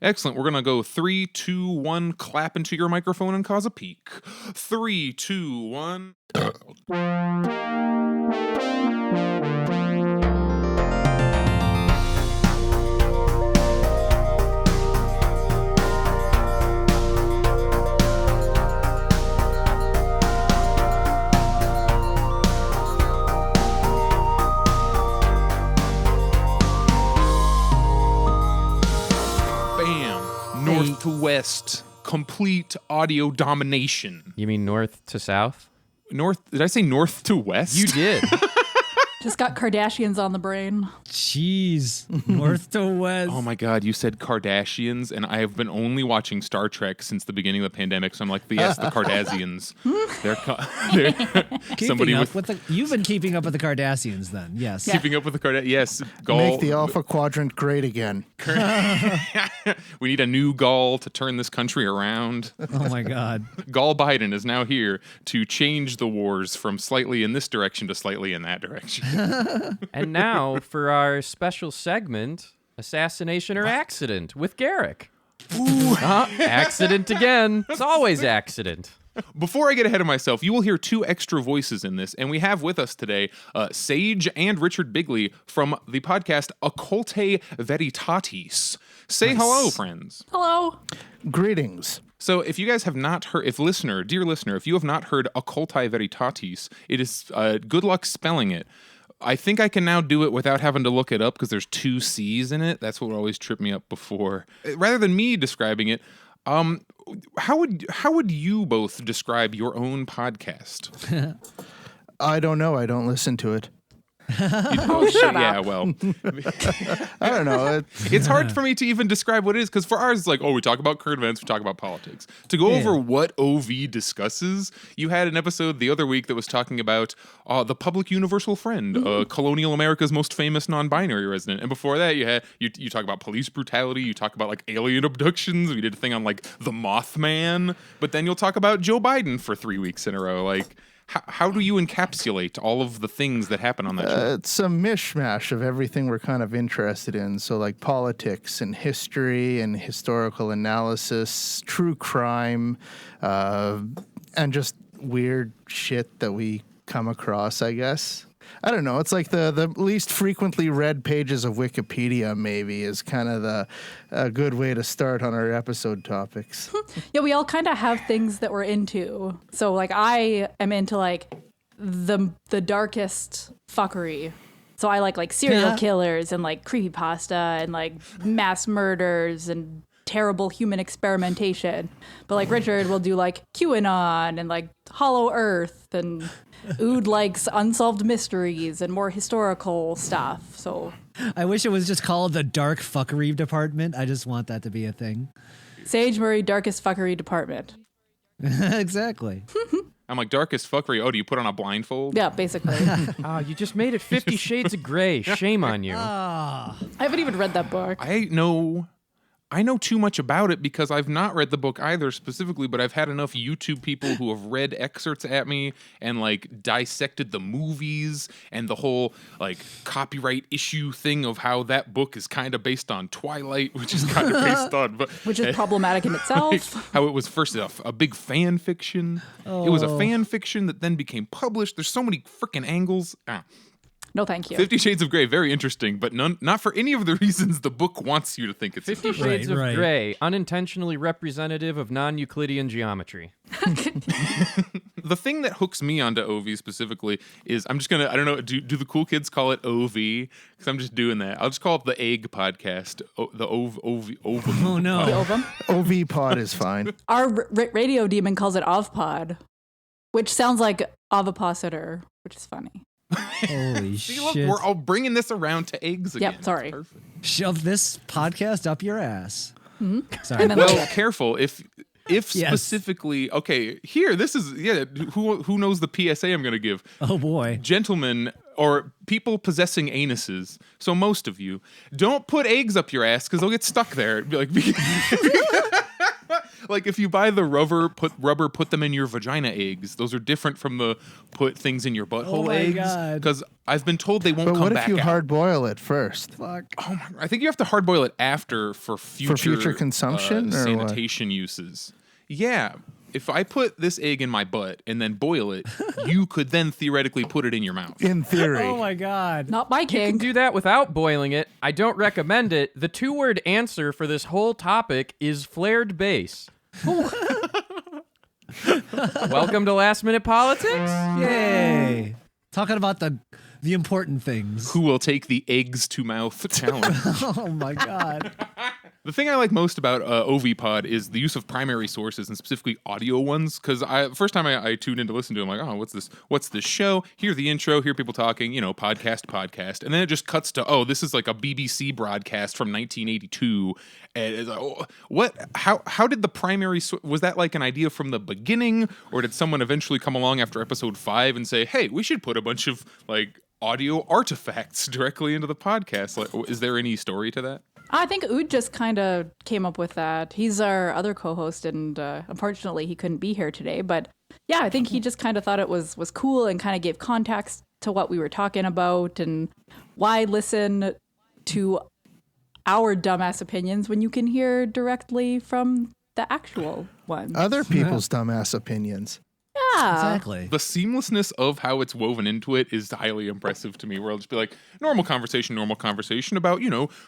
Excellent. We're going to go 3, 2, 1, clap into your microphone and cause a peak. 3, 2, 1. North to west, complete audio domination. You mean north to south? North? Did I say north to west? You did. Just got Kardashians on the brain. Jeez. North to west. Oh my God, you said Kardashians, and I have been only watching Star Trek since the beginning of the pandemic, so I'm like, yes, the Kardashians. You've been keeping up with the Kardashians then, yes. Yeah. Keeping up with the Kardashians, yes. Make the Alpha Quadrant great again. We need a new Gaul to turn this country around. Oh my God. Gaul Biden is now here to change the wars from slightly in this direction to slightly in that direction. And now for our special segment, Assassination or Accident with Garrick. Accident again. It's always accident. Before I get ahead of myself, you will hear 2 extra voices in this, and we have with us today Sage and Richard Bigley from the podcast Occultae Veritatis. Say hello, friends. Hello. Greetings. So if you guys have not heard, dear listener, if you have not heard Occultae Veritatis, it is good luck spelling it. I think I can now do it without having to look it up because there's 2 C's in it. That's what always tripped me up before. Rather than me describing it, how would you both describe your own podcast? I don't know. I don't listen to it. Shut up. Yeah, well, I don't know. it's hard for me to even describe what it is because for ours, it's like, we talk about current events, we talk about politics. To go over what OV discusses, you had an episode the other week that was talking about the public universal friend, colonial America's most famous non-binary resident, and before that, you talk about police brutality, you talk about like alien abductions. We did a thing on like the Mothman, but then you'll talk about Joe Biden for 3 weeks in a row, like. How do you encapsulate all of the things that happen on that show? It's a mishmash of everything we're kind of interested in. So like politics and history and historical analysis, true crime, and just weird shit that we come across, I guess. I don't know. It's like the least frequently read pages of Wikipedia, maybe, is kind of a good way to start on our episode topics. Yeah, we all kind of have things that we're into. So, like, I am into, like, the darkest fuckery. So I like serial killers and, like, creepypasta and, like, mass murders and terrible human experimentation. But, like, Richard will do, like, QAnon and, like, Hollow Earth and... Ood likes unsolved mysteries and more historical stuff. So I wish it was just called the Dark Fuckery Department. I just want that to be a thing. Sage Murray, Darkest Fuckery Department. Exactly. I'm like, darkest fuckery. Oh, do you put on a blindfold? Yeah, basically. You just made it 50 Shades of Grey. Shame on you. I haven't even read that book. I know too much about it because I've not read the book either specifically, but I've had enough YouTube people who have read excerpts at me and like dissected the movies and the whole like copyright issue thing of how that book is kind of based on Twilight, which is kind of based on, which is problematic in itself. Like, how it was first a big fan fiction. It was a fan fiction that then became published. There's so many freaking angles. No, thank you. 50 Shades of Grey, very interesting, but not for any of the reasons the book wants you to think it's 50 Shades of Grey, unintentionally representative of non-Euclidean geometry. The thing that hooks me onto OV specifically is, I don't know, do the cool kids call it OV? Because I'm just doing that. I'll just call it the Egg Podcast. The OV. Oh, no. The ovum? OV pod is fine. Our radio demon calls it OVPod, which sounds like ovipositor, which is funny. Holy See, shit. look, we're all bringing this around to eggs again. Yep, sorry. Perfect. Shove this podcast up your ass. Mm-hmm. Sorry. And then Well, careful. If Yes. specifically, okay, here, this is, who knows the PSA I'm going to give? Oh, boy. Gentlemen or people possessing anuses, so most of you, don't put eggs up your ass because they'll get stuck there. It'd be like, Like if you buy the put them in your vagina eggs. Those are different from the put things in your butthole my eggs. God. Because I've been told they won't But come what back if you out. hard boil it first? Fuck. Oh my! I think you have to hard boil it after for future consumption or what? sanitation uses. Yeah. If I put this egg in my butt and then boil it, you could then theoretically put it in your mouth. In theory. Oh my God. Not my You can king. do that without boiling it. I don't recommend it. The 2-word answer for this whole topic is flared bass. Welcome to Last Minute Politics. Yay. Talking about the important things. Who will take the eggs to mouth challenge? Oh my God. The thing I like most about OVPod is the use of primary sources and specifically audio ones. Because first time I tuned in to listen to it, I'm like, oh, what's this? What's this show? Hear the intro, hear people talking, podcast. And then it just cuts to, oh, this is like a BBC broadcast from 1982. And it's like, oh, what? How did the primary was that like an idea from the beginning? Or did someone eventually come along after episode 5 and say, hey, we should put a bunch of like audio artifacts directly into the podcast? Like, is there any story to that? I think Ood just kind of came up with that. He's our other co-host, and unfortunately, he couldn't be here today. But yeah, I think he just kind of thought it was cool and kind of gave context to what we were talking about and why listen to our dumbass opinions when you can hear directly from the actual ones. Other people's dumbass opinions. Yeah. Exactly. The seamlessness of how it's woven into it is highly impressive to me, where I'll just be like, normal conversation about,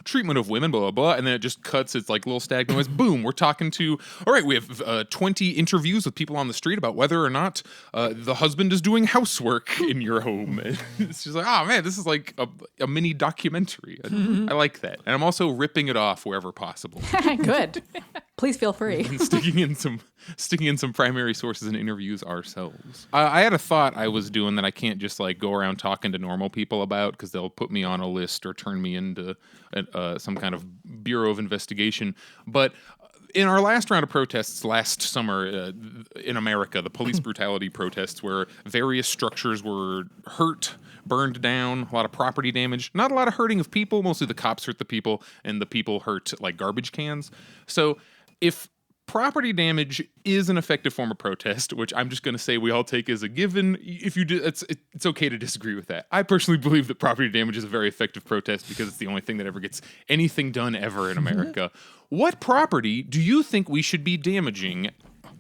treatment of women, blah, blah, blah. And then it just cuts. It's like little stag noise. Boom. We're talking to, all right, we have 20 interviews with people on the street about whether or not the husband is doing housework in your home. And it's just like, oh, man, this is like a mini documentary. I like that. And I'm also ripping it off wherever possible. Good. Please feel free. And sticking in some primary sources and interviews ourselves. I had a thought I was doing that I can't just like go around talking to normal people about because they'll put me on a list or turn me into some kind of Bureau of Investigation. But in our last round of protests last summer in America, the police brutality protests where various structures were hurt, burned down, a lot of property damage, not a lot of hurting of people, mostly the cops hurt the people and the people hurt like garbage cans. So if property damage is an effective form of protest, which I'm just going to say we all take as a given. If you do, it's okay to disagree with that. I personally believe that property damage is a very effective protest because it's the only thing that ever gets anything done ever in America. What property do you think we should be damaging?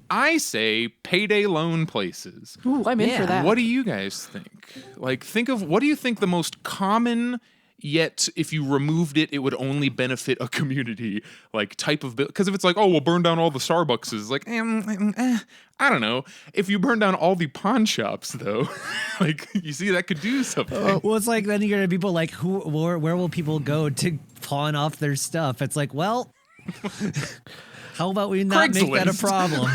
I say payday loan places. Ooh, I'm in for that. What do you guys think? Like, think of what do you think the most common, yet if you removed it, it would only benefit a community, like type of bill? Because if it's like, oh, we'll burn down all the Starbuckses, like, I don't know. If you burn down all the pawn shops, though, like, you see, that could do something. Well, it's like then you're gonna people like where will people go to pawn off their stuff? It's like, well, how about we not make that a Craigslist. problem?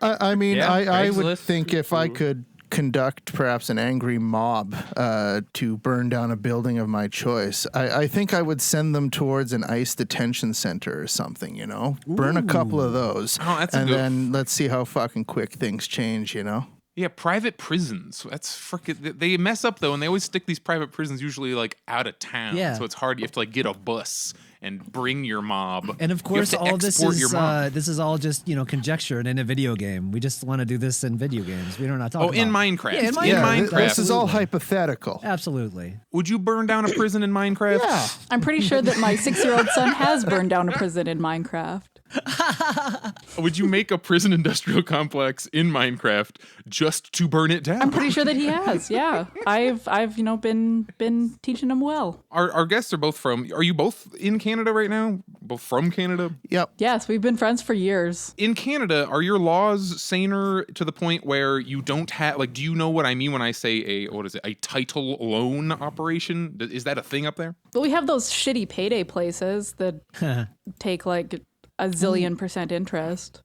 I mean, Yeah, I would Craigslist. think if I could conduct perhaps an angry mob to burn down a building of my choice, I think I would send them towards an ICE detention center or something, Burn a couple of those. Oh, that's a and good- then let's see how fucking quick things change, Yeah, private prisons. That's freaking. They mess up though, and they always stick these private prisons usually like out of town. Yeah. So it's hard. You have to like get a bus and bring your mob. And of You have course, to all this export is your mob. this is all just conjecture and in a video game. We just want to do this in video games. We don't know talk Oh, in about. Minecraft. Yeah, in In Minecraft. Minecraft. This is all Absolutely. hypothetical. Absolutely. Would you burn down a prison in Minecraft? Yeah. I'm pretty sure that my 6-year-old son has burned down a prison in Minecraft. Would you make a prison industrial complex in Minecraft just to burn it down? I'm pretty sure that he has. Yeah, I've been teaching him well. Our guests are both from. Are you both in Canada right now? Both from Canada? Yep. Yes, we've been friends for years. In Canada, are your laws saner to the point where you don't have like? Do you know what I mean when I say a title loan operation? Is that a thing up there? But we have those shitty payday places that take like a zillion % interest.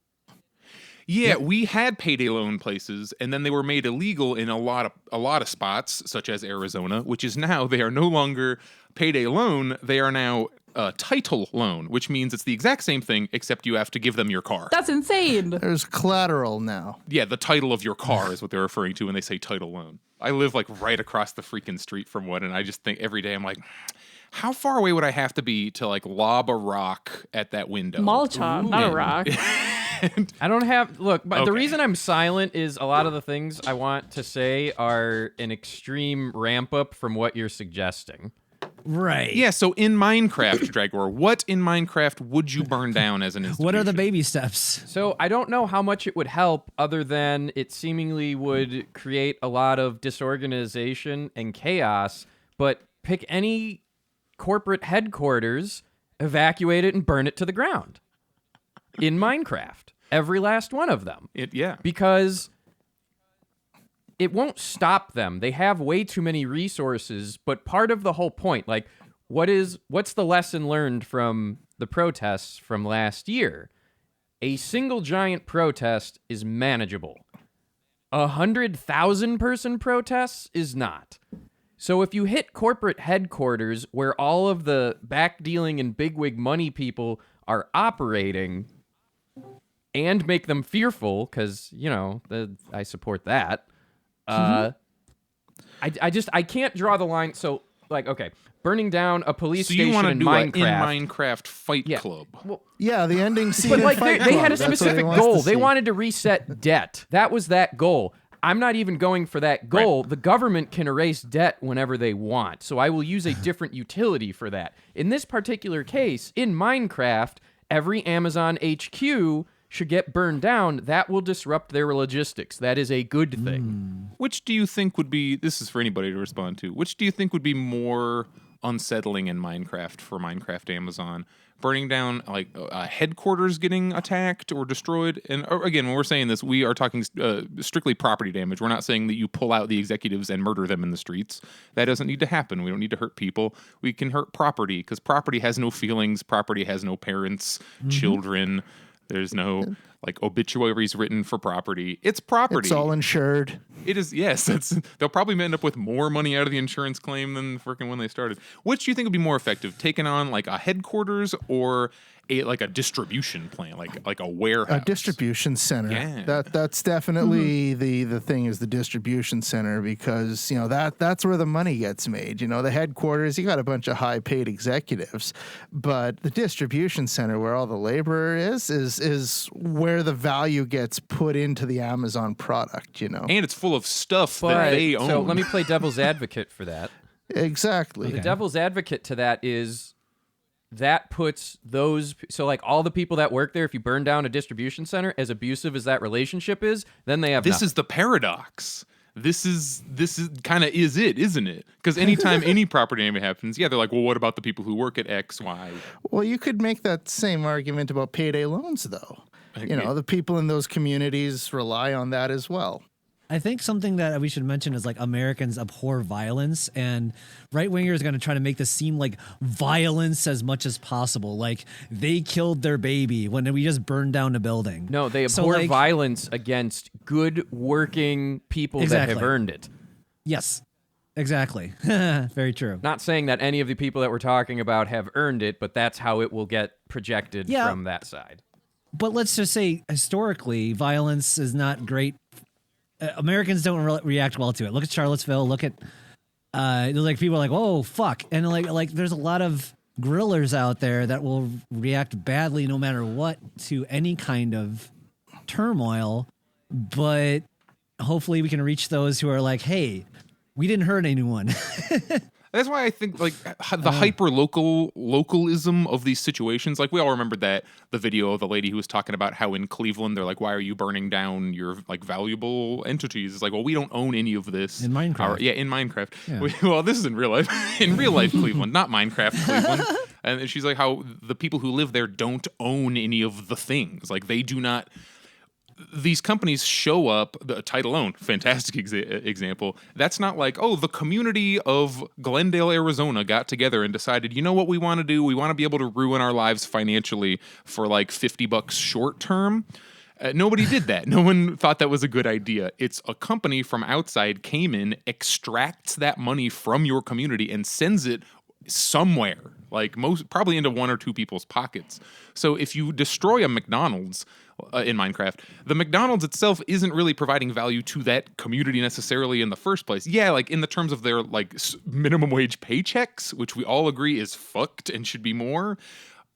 Yeah, we had payday loan places, and then they were made illegal in a lot of spots, such as Arizona, which is now they are no longer payday loan; they are now title loan, which means it's the exact same thing, except you have to give them your car. That's insane. There's collateral now. Yeah, the title of your car is what they're referring to when they say title loan. I live like right across the freaking street from one, and I just think every day I'm like, How far away would I have to be to like lob a rock at that window? Molotov, not a rock. I don't have look, but the Okay. reason I'm silent is a lot of the things I want to say are an extreme ramp up from what you're suggesting. Right. Yeah, so in Minecraft, Dragor, what in Minecraft would you burn down as an institution? What are the baby steps? So I don't know how much it would help other than it seemingly would create a lot of disorganization and chaos, but pick any corporate headquarters, evacuate it and burn it to the ground. In Minecraft. Every last one of them. Yeah. Because it won't stop them. They have way too many resources, but part of the whole point, like, what's the lesson learned from the protests from last year? A single giant protest is manageable. 100,000 person protests is not. So if you hit corporate headquarters where all of the backdealing and bigwig money people are operating and make them fearful, because, I support that. I can't draw the line. So, like, okay, burning down a police So you station want to in do Minecraft. in Minecraft Fight Yeah. Club? Well, Yeah, the ending scene. but in like Fight they Club. had a That's what specific wants to goal. They see. wanted to reset debt. That was that goal. I'm not even going for that goal. The government can erase debt whenever they want. So I will use a different utility for that. In this particular case, in Minecraft, every Amazon HQ should get burned down. That will disrupt their logistics. That is a good thing. Which do you think would be, this is for anybody to respond to, which do you think would be more unsettling in Minecraft for Minecraft Amazon? Burning down like headquarters getting attacked or destroyed? And again, when we're saying this, we are talking strictly property damage. We're not saying that you pull out the executives and murder them in the streets. That doesn't need to happen. We don't need to hurt people. We can hurt property because property has no feelings. Property has no parents, children. There's no like obituaries written for property. It's property. It's all insured. It is, yes. They'll probably end up with more money out of the insurance claim than freaking when they started. Which do you think would be more effective, taking on like a headquarters or a distribution plant, like a warehouse? A distribution center. Yeah. That's definitely the thing is the distribution center because that's where the money gets made. The headquarters, you got a bunch of high paid executives, but the distribution center where all the labor is where the value gets put into the Amazon product. And it's full of stuff that they own. So let me play devil's advocate for that. Exactly. The devil's advocate to that is that puts those, so like all the people that work there, if you burn down a distribution center, as abusive as that relationship is, then they have This nothing. is the paradox. This is kind of is it, isn't it? Because anytime any property damage happens, they're like, well, what about the people who work at X, Y? Well, you could make that same argument about payday loans, though. The people in those communities rely on that as well. I think something that we should mention is like Americans abhor violence, and right wingers are going to try to make this seem like violence as much as possible. Like they killed their baby when we just burned down a building. No, they So, abhor like- violence against good working people that have Exactly. earned it. Yes, exactly. Very true. Not saying that any of the people that we're talking about have earned it, but that's how it will get projected Yeah. from that side. But let's just say historically, violence is not great. Americans don't react well to it. Look at Charlottesville. Look at like people are like, "Oh fuck," and like there's a lot of grillers out there that will react badly no matter what to any kind of turmoil. But hopefully, we can reach those who are like, "Hey, we didn't hurt anyone." That's why I think like the hyper localism of these situations. Like we all remembered the video of the lady who was talking about how in Cleveland they're like, why are you burning down your like valuable entities? It's like, well, we don't own any of this In Minecraft. in Minecraft. Yeah. Well, this is in real life. In real life Cleveland, not Minecraft Cleveland. And she's like, how the people who live there don't own any of the things. Like they do not. These companies show up, the title alone, fantastic example. That's not like, oh, the community of Glendale, Arizona got together and decided, you know what we want to do? We want to be able to ruin our lives financially for like $50 short term. Nobody did that. No one thought that was a good idea. It's a company from outside came in, extracts that money from your community and sends it somewhere like probably into one or two people's pockets. So if you destroy a McDonald's in Minecraft, the McDonald's itself isn't really providing value to that community necessarily in the first place. Yeah, like in the terms of their like minimum wage paychecks, which we all agree is fucked and should be more.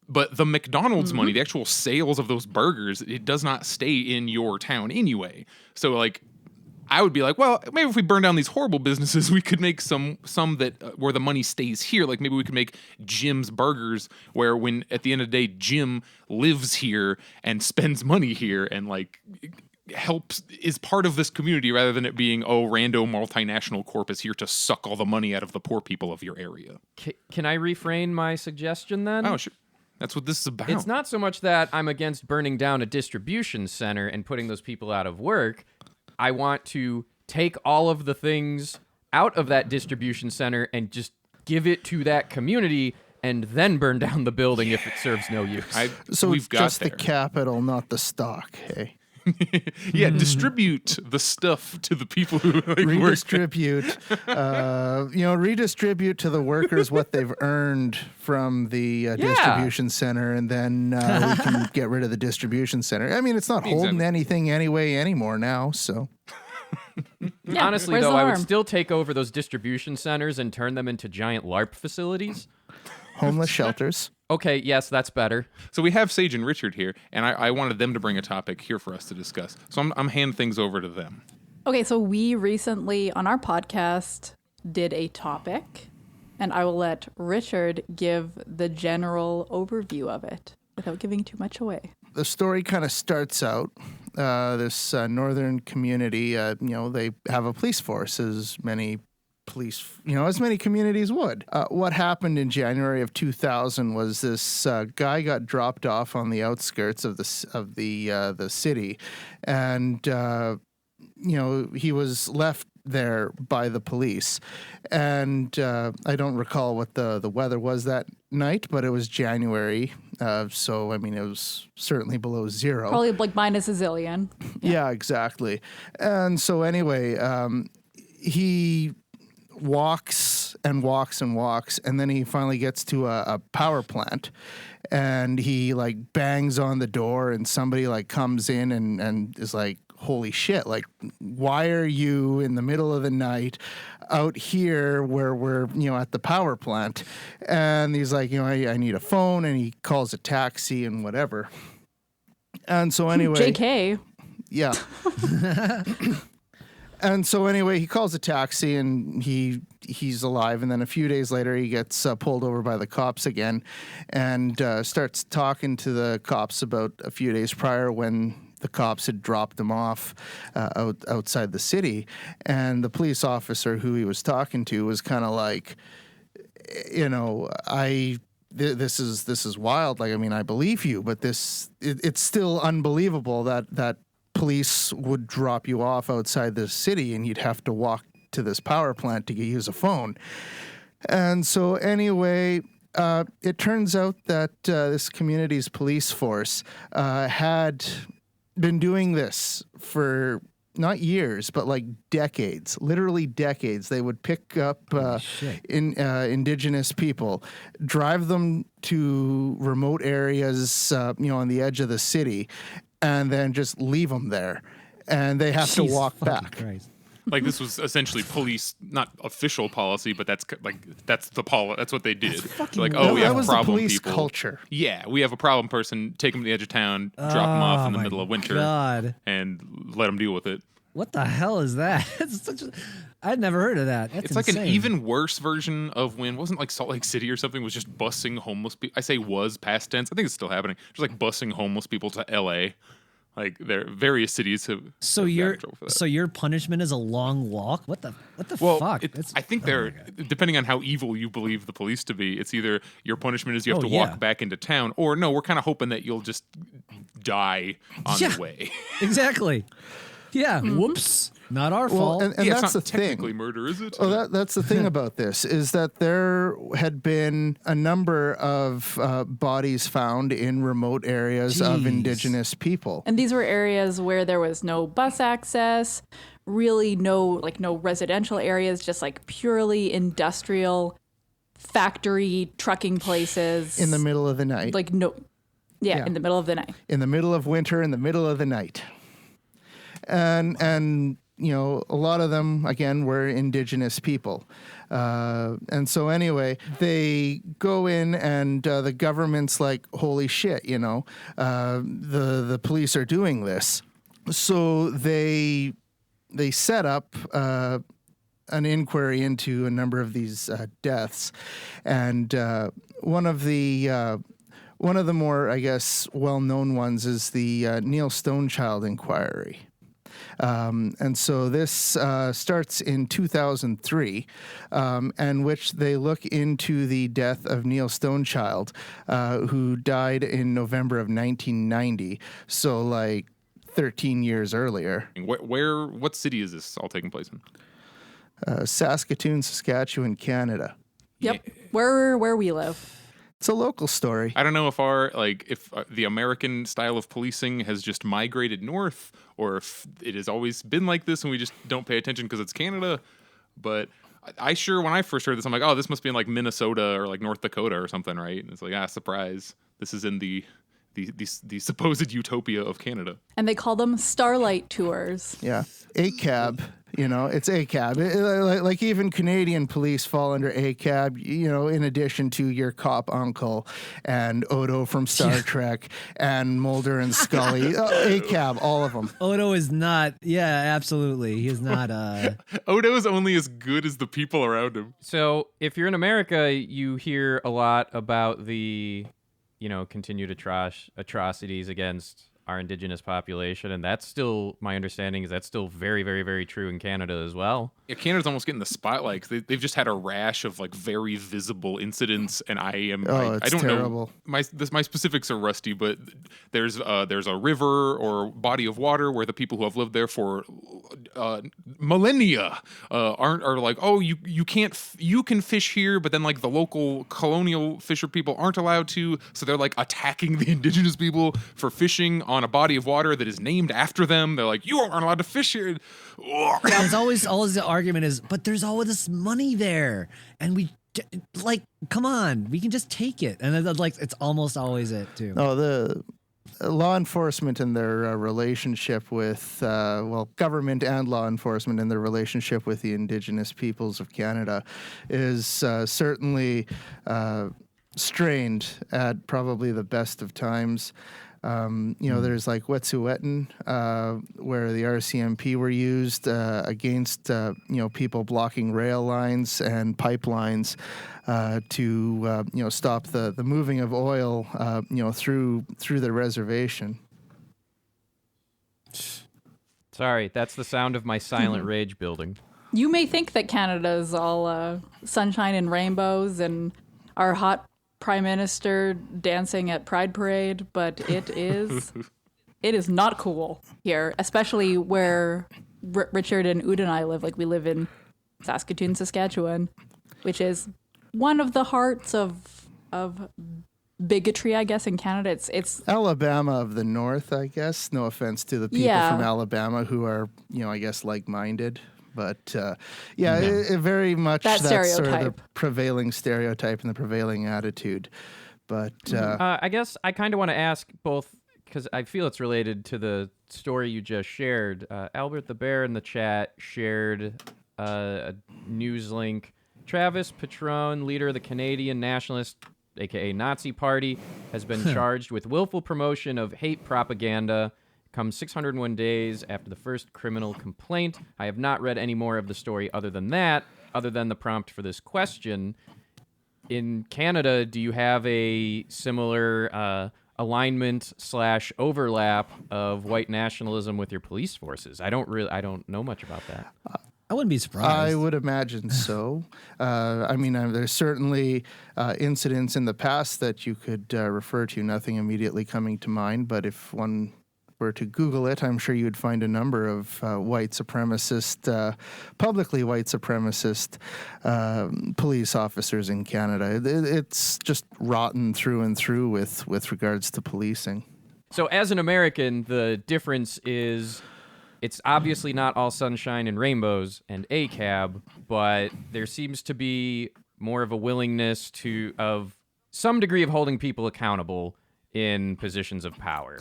But the McDonald's money, the actual sales of those burgers, it does not stay in your town anyway. So like, I would be like, well, maybe if we burn down these horrible businesses, we could make some that where the money stays here. Like maybe we could make Jim's Burgers, where when at the end of the day, Jim lives here and spends money here and like is part of this community rather than it being, rando multinational corp is here to suck all the money out of the poor people of your area. Can I reframe my suggestion then? Oh, sure. That's what this is about. It's not so much that I'm against burning down a distribution center and putting those people out of work. I want to take all of the things out of that distribution center and just give it to that community and then burn down the building if it serves no use. So we've it's got just there. the capital, not the stock, hey? Yeah, distribute the stuff to the people who like, Redistribute, redistribute to the workers what they've earned from the distribution center, and then we can get rid of the distribution center. I mean, it's not holding anything anymore now, so. Yeah, Honestly, where's though, the I would harm? still take over those distribution centers and turn them into giant LARP facilities. Homeless shelters. Okay, yes, that's better. So we have Sage and Richard here, and I wanted them to bring a topic here for us to discuss. So I'm hand things over to them. Okay, so we recently on our podcast did a topic, and I will let Richard give the general overview of it without giving too much away. The story kind of starts out, this northern community, they have a police force, as many communities would. What happened in January of 2000 was this guy got dropped off on the outskirts of the city, and he was left there by the police. And I don't recall what the weather was that night, but it was January, so I mean it was certainly below zero. Probably like minus a zillion. Yeah, exactly. And so anyway, he walks and walks and walks, and then he finally gets to a power plant, and he like bangs on the door, and somebody like comes in and is like, holy shit, like, why are you in the middle of the night out here where we're at the power plant? And he's like, I need a phone, and he calls a taxi and whatever. And so anyway, JK. yeah. And so anyway, he calls a taxi, and he's alive. And then a few days later, he gets pulled over by the cops again, and starts talking to the cops about a few days prior when the cops had dropped him off outside the city. And the police officer who he was talking to was kind of like, this is wild. Like, I mean, I believe you, but it's still unbelievable that police would drop you off outside the city and you'd have to walk to this power plant to use a phone. And so anyway, it turns out that this community's police force had been doing this for not years, but like decades, literally decades. They would pick up indigenous people, drive them to remote areas, on the edge of the city, and then just leave them there, and they have to walk back. Christ. Like this was essentially police, not official policy, but that's what they did. Like, we have that was a problem the police people. culture. Yeah, we have a problem person. Take them to the edge of town, drop them off in the middle of winter, God. and let them deal with it. What the hell is that? I'd never heard of that. That's It's like insane. an even worse version of when wasn't like Salt Lake City or something was just busing homeless people. I say was past tense. I think it's still happening. Just like busing homeless people to L.A. Like various cities have. So have gotten your in trouble for that. so your punishment is a long walk. What the Well, fuck? I think they're depending on how evil you believe the police to be. It's either your punishment is you have to yeah. walk back into town, or no, we're kind of hoping that you'll just die on the way. Exactly. Yeah. Whoops. Not our Well, fault. and Yeah, that's it's not the thing. technically murder, is it? Well, that's the thing about this is that there had been a number of bodies found in remote areas of Jeez. indigenous people. And these were areas where there was no bus access, really no residential areas, just like purely industrial factory trucking places In the middle of the night. like no yeah, Yeah. in the middle of the night. In the middle of winter, in the middle of the night. And you know, a lot of them, again, were indigenous people. And so anyway, they go in and the government's like, holy shit, you know, the police are doing this. So they set up an inquiry into a number of these deaths. And one of the more, I guess, well-known ones is the Neil Stonechild inquiry. And so this starts in 2003, and which they look into the death of Neil Stonechild, who died in November of 1990. So like 13 years earlier. What city is this all taking place in? Saskatoon, Saskatchewan, Canada. Yep. Where we live. It's a local story. I don't know if the American style of policing has just migrated north, or if it has always been like this and we just don't pay attention because it's Canada. But I sure, when I first heard this, I'm like, oh, this must be in like Minnesota or like North Dakota or something, right? And it's like, surprise, this is in the supposed utopia of Canada. And they call them Starlight Tours. Yeah. ACAB, you know, it's ACAB. Like even Canadian police fall under ACAB, you know, in addition to your cop uncle and Odo from Star Trek and Mulder and Scully. ACAB, all of them. Odo is not. Yeah, absolutely. He is not. Odo is only as good as the people around him. So if you're in America, you hear a lot about the, continued atrocities against our indigenous population, and that's still, my understanding is that's still very, very, very true in Canada as well. Yeah, Canada's almost getting the spotlight. They've just had a rash of like very visible incidents, and I don't terrible. know. My specifics are rusty, but there's a river or body of water where the people who have lived there for millennia are like, oh, you can fish here, but then like the local colonial fisher people aren't allowed to, so they're like attacking the indigenous people for fishing on a body of water that is named after them. They're like, you aren't allowed to fish here. It's always the argument is, but there's all of this money there, and we like, come on, we can just take it, and then, like, it's almost always it too. Oh, the law enforcement and their relationship with, government and law enforcement and their relationship with the Indigenous peoples of Canada is certainly strained at probably the best of times. There's like Wet'suwet'en, where the RCMP were used against, people blocking rail lines and pipelines to, stop the moving of oil, through the reservation. Sorry, that's the sound of my silent rage building. You may think that Canada's all sunshine and rainbows and our hot Prime Minister dancing at Pride Parade, but it is not cool here, especially where Richard and Ud and I live. Like, we live in Saskatoon, Saskatchewan, which is one of the hearts of bigotry, I guess, in Canada. It's Alabama of the North, I guess. No offense to the people from Alabama who are, I guess, like-minded. But it very much That that's sort of stereotype. the prevailing stereotype and the prevailing attitude. But I guess I kind of want to ask both, because I feel it's related to the story you just shared. Albert the Bear in the chat shared a news link. Travis Patron, leader of the Canadian Nationalist, aka Nazi Party, has been charged with willful promotion of hate propaganda. Comes 601 days after the first criminal complaint. I have not read any more of the story other than the prompt for this question. In Canada, do you have a similar alignment / overlap of white nationalism with your police forces? I don't know much about that. I wouldn't be surprised. I would imagine so. There's certainly incidents in the past that you could refer to, nothing immediately coming to mind, but if one were to Google it, I'm sure you would find a number of white supremacist, publicly white supremacist police officers in Canada. It's just rotten through and through with regards to policing. So as an American, the difference is it's obviously not all sunshine and rainbows and ACAB, but there seems to be more of a willingness of some degree of holding people accountable in positions of power.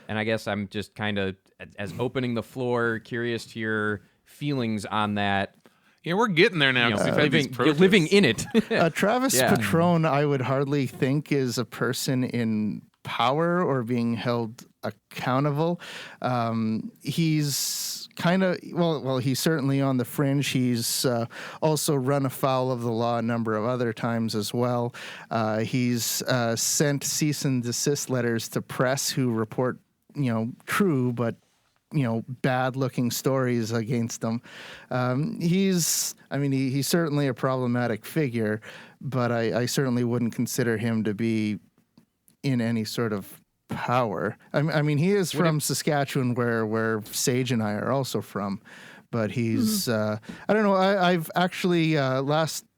And I guess I'm just kind of, as opening the floor, curious to your feelings on that. Yeah, we're getting there now. 'Cause we've had these You're living in it. Travis Yeah. Patrone, I would hardly think is a person in power or being held accountable. He's kind of, well, he's certainly on the fringe. He's also run afoul of the law a number of other times as well. He's sent cease and desist letters to press who report, true, but bad-looking stories against him. He's certainly a problematic figure, but I certainly wouldn't consider him to be in any sort of power. I mean, he is from Saskatchewan, where Sage and I are also from, but he's I don't know. I've actually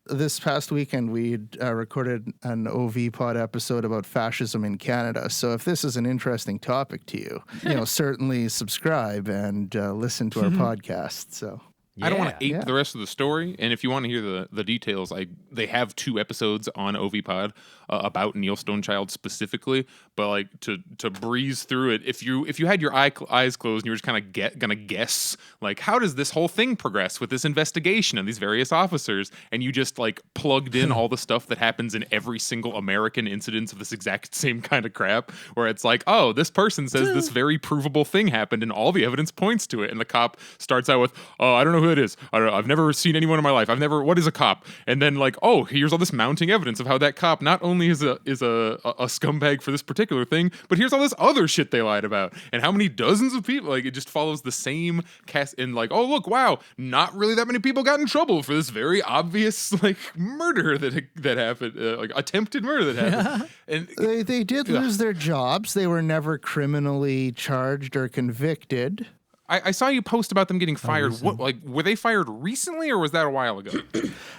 this past weekend we'd recorded an OV pod episode about fascism in Canada. So if this is an interesting topic to you, certainly subscribe and listen to our podcast. So. I don't want to ape the rest of the story, and if you want to hear the details, they have 2 episodes on OVPod about Neil Stonechild specifically. But like to breeze through it, if you had your eyes closed and you were just kind of gonna guess like how does this whole thing progress with this investigation and these various officers, and you just like plugged in all the stuff that happens in every single American incident of this exact same kind of crap, where it's like, oh, this person says this very provable thing happened, and all the evidence points to it, and the cop starts out with, oh, I don't know who it is. I don't know. I've never seen anyone in my life. What is a cop? And then like, oh, here's all this mounting evidence of how that cop not only is a scumbag for this particular thing, but here's all this other shit they lied about. And how many dozens of people, like it just follows the same cast and like, oh, look, wow, not really that many people got in trouble for this very obvious like murder that happened, like attempted murder that happened. And they did lose their jobs. They were never criminally charged or convicted. I saw you post about them getting fired. What, like, were they fired recently, or was that a while ago?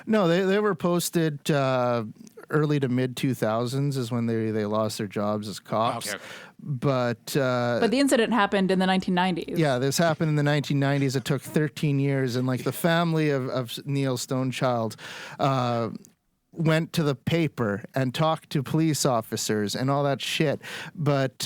No, they were posted early to mid 2000s is when they lost their jobs as cops. Okay. But the incident happened in the 1990s. Yeah, this happened in the 1990s. It took 13 years, and like the family of Neil Stonechild went to the paper and talked to police officers and all that shit. But,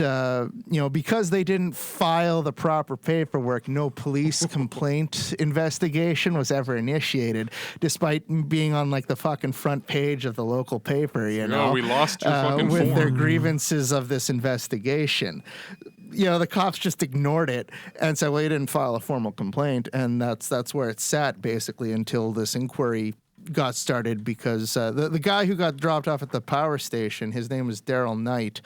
because they didn't file the proper paperwork, no police complaint investigation was ever initiated, despite being on like the fucking front page of the local paper, Oh, we lost your fucking with form. their grievances of this investigation. The cops just ignored it and said, well, you didn't file a formal complaint. And that's where it sat basically until this inquiry got started, because the guy who got dropped off at the power station, his name was Daryl Knight,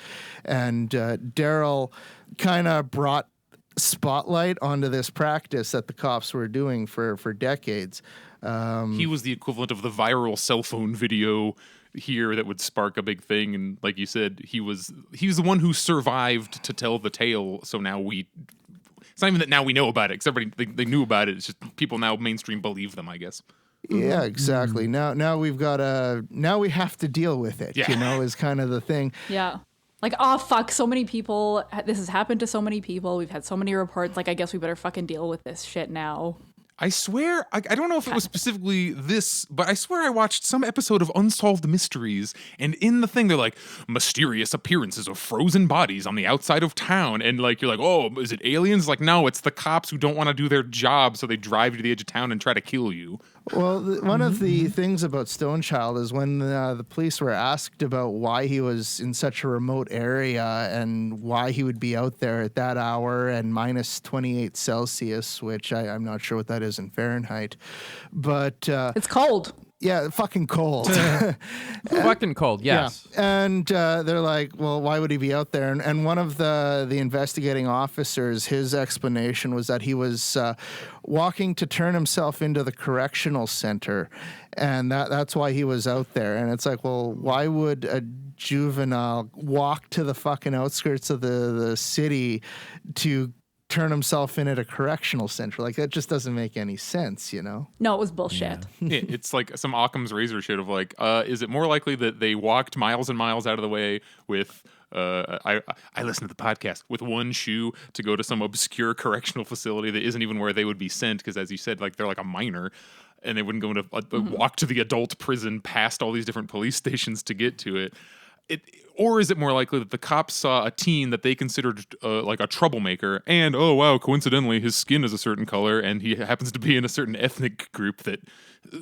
and Daryl kind of brought spotlight onto this practice that the cops were doing for decades. He was the equivalent of the viral cell phone video here that would spark a big thing, and like you said, he was the one who survived to tell the tale. So now it's not even that now we know about it, because everybody they knew about it. It's just people now mainstream believe them, I guess. Yeah, exactly. Now we have to deal with it, is kind of the thing. Yeah. Like, oh, fuck, so many people, this has happened to so many people. We've had so many reports. Like, I guess we better fucking deal with this shit now. I swear, I don't know if it was specifically this, but I swear I watched some episode of Unsolved Mysteries, and in the thing, they're like, mysterious appearances of frozen bodies on the outside of town, and like, you're like, oh, is it aliens? Like, no, it's the cops who don't want to do their job, so they drive you to the edge of town and try to kill you. Well, one of the things about Stonechild is when the police were asked about why he was in such a remote area and why he would be out there at that hour and minus 28 Celsius, which I'm not sure what that is in Fahrenheit, but It's cold. yeah, fucking cold. Fucking cold, yes. Yeah. And they're like, well, why would he be out there? And one of the investigating officers, his explanation was that he was walking to turn himself into the correctional center, and that's why he was out there. And it's like, well, why would a juvenile walk to the fucking outskirts of the city to turn himself in at a correctional center? Like, that just doesn't make any sense, No, it was bullshit. Yeah, it's like some Occam's razor shit of like, is it more likely that they walked miles and miles out of the way with I listened to the podcast with one shoe to go to some obscure correctional facility that isn't even where they would be sent, because as you said, like they're like a minor, and they wouldn't go into walk to the adult prison past all these different police stations to get to it. Or is it more likely that the cops saw a teen that they considered like a troublemaker, and oh wow, coincidentally his skin is a certain color and he happens to be in a certain ethnic group that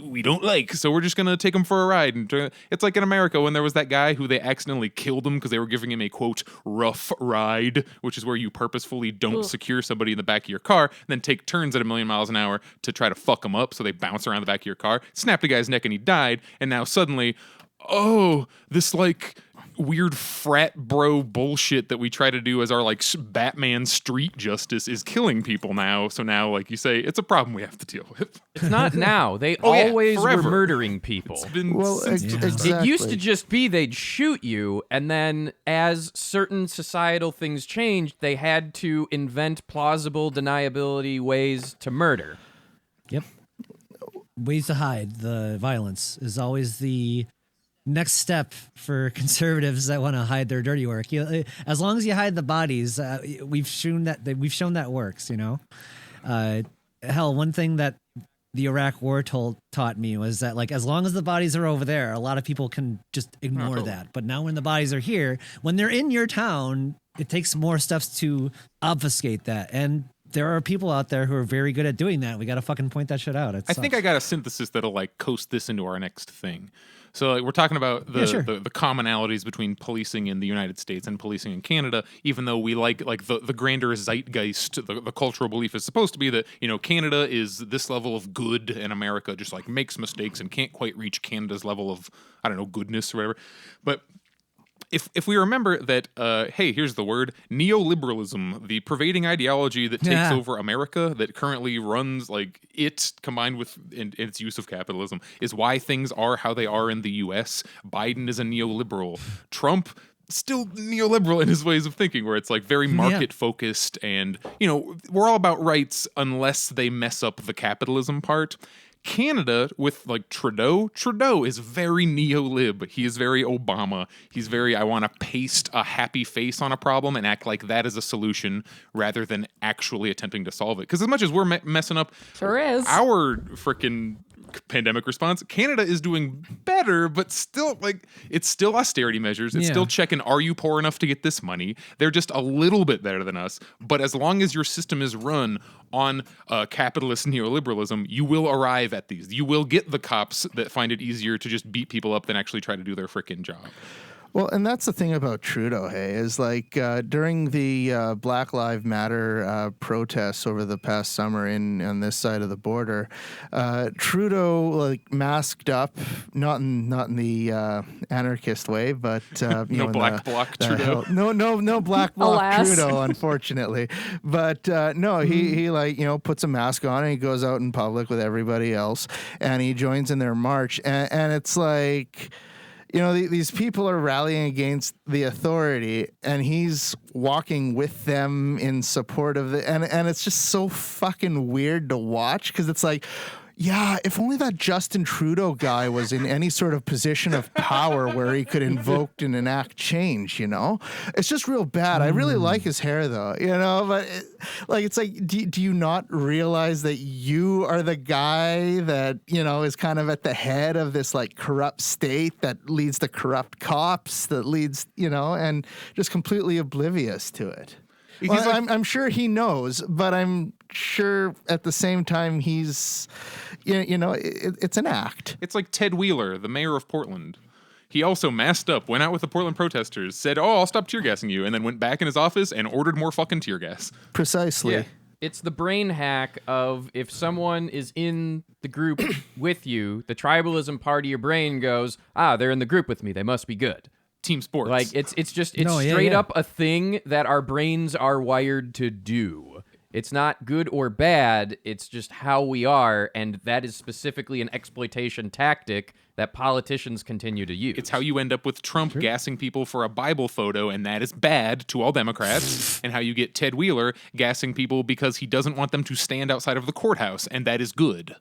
we don't like, so we're just gonna take him for a ride. And it's like in America when there was that guy who they accidentally killed him because they were giving him a quote rough ride, which is where you purposefully don't secure somebody in the back of your car and then take turns at 1,000,000 miles an hour to try to fuck them up, so they bounce around the back of your car, snapped a guy's neck and he died. And now suddenly, oh, this like weird frat bro bullshit that we try to do as our like Batman street justice is killing people now. So now, like you say, it's a problem we have to deal with. It's not now. They always were murdering people. It's been Exactly. It used to just be they'd shoot you, and then as certain societal things changed, they had to invent plausible deniability ways to murder. Yep. Ways to hide the violence is always the next step for conservatives that want to hide their dirty work. As long as you hide the bodies, we've shown that works. Hell, one thing that the Iraq War taught me was that like as long as the bodies are over there, a lot of people can just ignore that. But now when the bodies are here, when they're in your town, it takes more steps to obfuscate that. And there are people out there who are very good at doing that. We got to fucking point that shit out. I think I got a synthesis that'll like coast this into our next thing. So like, we're talking about the commonalities between policing in the United States and policing in Canada, even though we like the grander zeitgeist, the cultural belief is supposed to be that, Canada is this level of good and America just like makes mistakes and can't quite reach Canada's level of, I don't know, goodness or whatever. But if we remember that, hey, here's the word, neoliberalism, the pervading ideology that takes over America, that currently runs like it combined with in its use of capitalism, is why things are how they are in the U.S. Biden is a neoliberal. Trump, still neoliberal in his ways of thinking, where it's like very market focused and, we're all about rights unless they mess up the capitalism part. Canada with like Trudeau is very neo-lib. He is very Obama. He's very, I want to paste a happy face on a problem and act like that is a solution rather than actually attempting to solve it. Because as much as we're messing up our freaking pandemic response, Canada is doing better, but still, like, it's still austerity measures. It's still checking, are you poor enough to get this money? They're just a little bit better than us. But as long as your system is run on capitalist neoliberalism, you will arrive at these. You will get the cops that find it easier to just beat people up than actually try to do their freaking job. Well, and that's the thing about Trudeau, hey, is like during the Black Lives Matter protests over the past summer on this side of the border, Trudeau like masked up, not in the anarchist way, but no black bloc Trudeau. No black bloc Alas. Trudeau, unfortunately. But no, he like puts a mask on and he goes out in public with everybody else, and he joins in their march, and it's like, these people are rallying against the authority, and he's walking with them in support of and it's just so fucking weird to watch, because it's like, yeah, if only that Justin Trudeau guy was in any sort of position of power where he could invoke and enact change, It's just real bad. I really like his hair, though, but it's like, do you not realize that you are the guy that, is kind of at the head of this, like, corrupt state that leads to corrupt cops, that leads, and just completely oblivious to it? Well, I'm sure he knows, but I'm sure at the same time he's, it's an act. It's like Ted Wheeler, the mayor of Portland. He also masked up, went out with the Portland protesters, said, "Oh, I'll stop tear gassing you," and then went back in his office and ordered more fucking tear gas. Precisely. Yeah. It's the brain hack of, if someone is in the group with you, the tribalism part of your brain goes, they're in the group with me, they must be good. Team sports. Like, it's straight up a thing that our brains are wired to do. It's not good or bad, it's just how we are, and that is specifically an exploitation tactic that politicians continue to use. It's how you end up with Trump gassing people for a Bible photo, and that is bad to all Democrats, and how you get Ted Wheeler gassing people because he doesn't want them to stand outside of the courthouse, and that is good.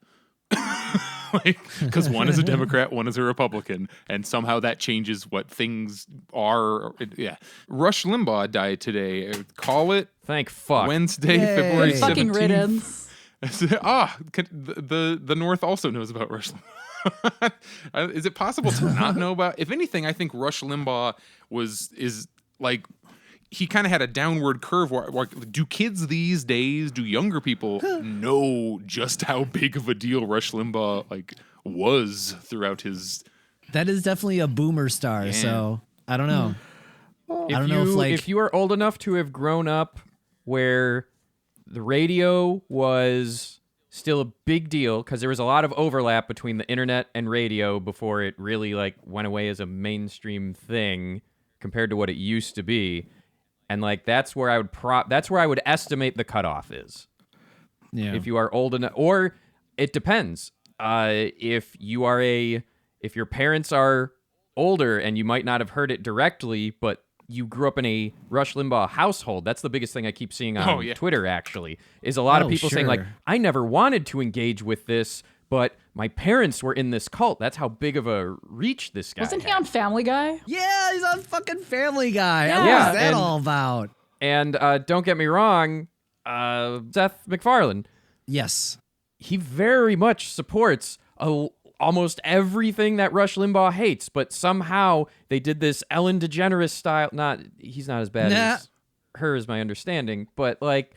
Because one is a Democrat, one is a Republican, and somehow that changes what things are. Yeah. Rush Limbaugh died today. Call it Thank fuck. Wednesday, February 17th. Fucking riddance. The North also knows about Rush Limbaugh. Is it possible to not know about? If anything, I think Rush Limbaugh is like he kind of had a downward curve. Do kids these days, do younger people know just how big of a deal Rush Limbaugh like was throughout his? That is definitely a boomer star. Yeah. So I don't know. I don't know if like if you are old enough to have grown up where the radio was still a big deal because there was a lot of overlap between the internet and radio before it really like went away as a mainstream thing compared to what it used to be, and like that's where I would estimate the cutoff is. yeah. If you are old enough, or it depends. If your parents are older and you might not have heard it directly, but you grew up in a Rush Limbaugh household. That's the biggest thing I keep seeing on Twitter, actually, is a lot of people saying, like, I never wanted to engage with this, but my parents were in this cult. That's how big of a reach this guy Wasn't he had. on Family Guy? Yeah, he's on fucking Family Guy. Yeah. What was that and- all about? And don't get me wrong, Seth MacFarlane, Yes. he very much supports almost everything that Rush Limbaugh hates, but somehow they did this Ellen DeGeneres style. He's not as bad as her, is my understanding, but like,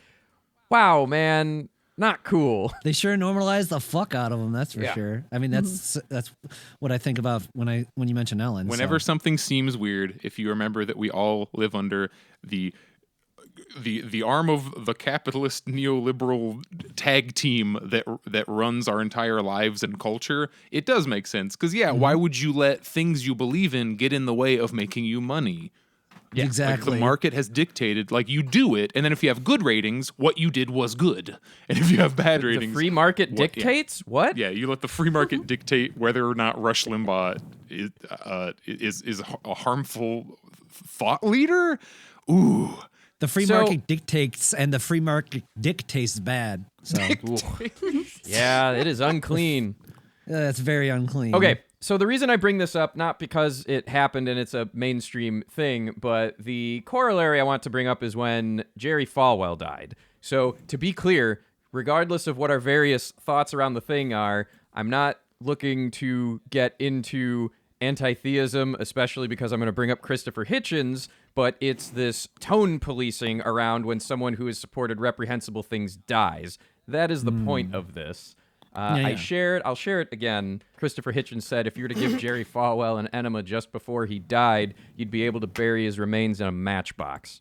wow, man, not cool. They sure normalized the fuck out of him, that's for Yeah. sure. I mean, that's what I think about when you mention Ellen. Whenever so. something seems weird, if you remember that we all live under the arm of the capitalist neoliberal tag team that runs our entire lives and culture, it does make sense. Because why would you let things you believe in get in the way of making you money? Yeah, exactly. Like the market has dictated, like you do it, and then if you have good ratings, what you did was good, and if you have bad The ratings, free market dictates? What? Yeah, you let the free market dictate whether or not Rush Limbaugh is a harmful thought leader. Ooh. The free market dictates, and the free market dictates bad. So Yeah, it is unclean. that's very unclean. Okay, so the reason I bring this up, not because it happened and it's a mainstream thing, but the corollary I want to bring up is when Jerry Falwell died. So to be clear, regardless of what our various thoughts around the thing are, I'm not looking to get into anti-theism, especially because I'm going to bring up Christopher Hitchens, but it's this tone policing around when someone who has supported reprehensible things dies. That is the point of this. I'll share it again. Christopher Hitchens said, if you were to give Jerry Falwell an enema just before he died, you'd be able to bury his remains in a matchbox.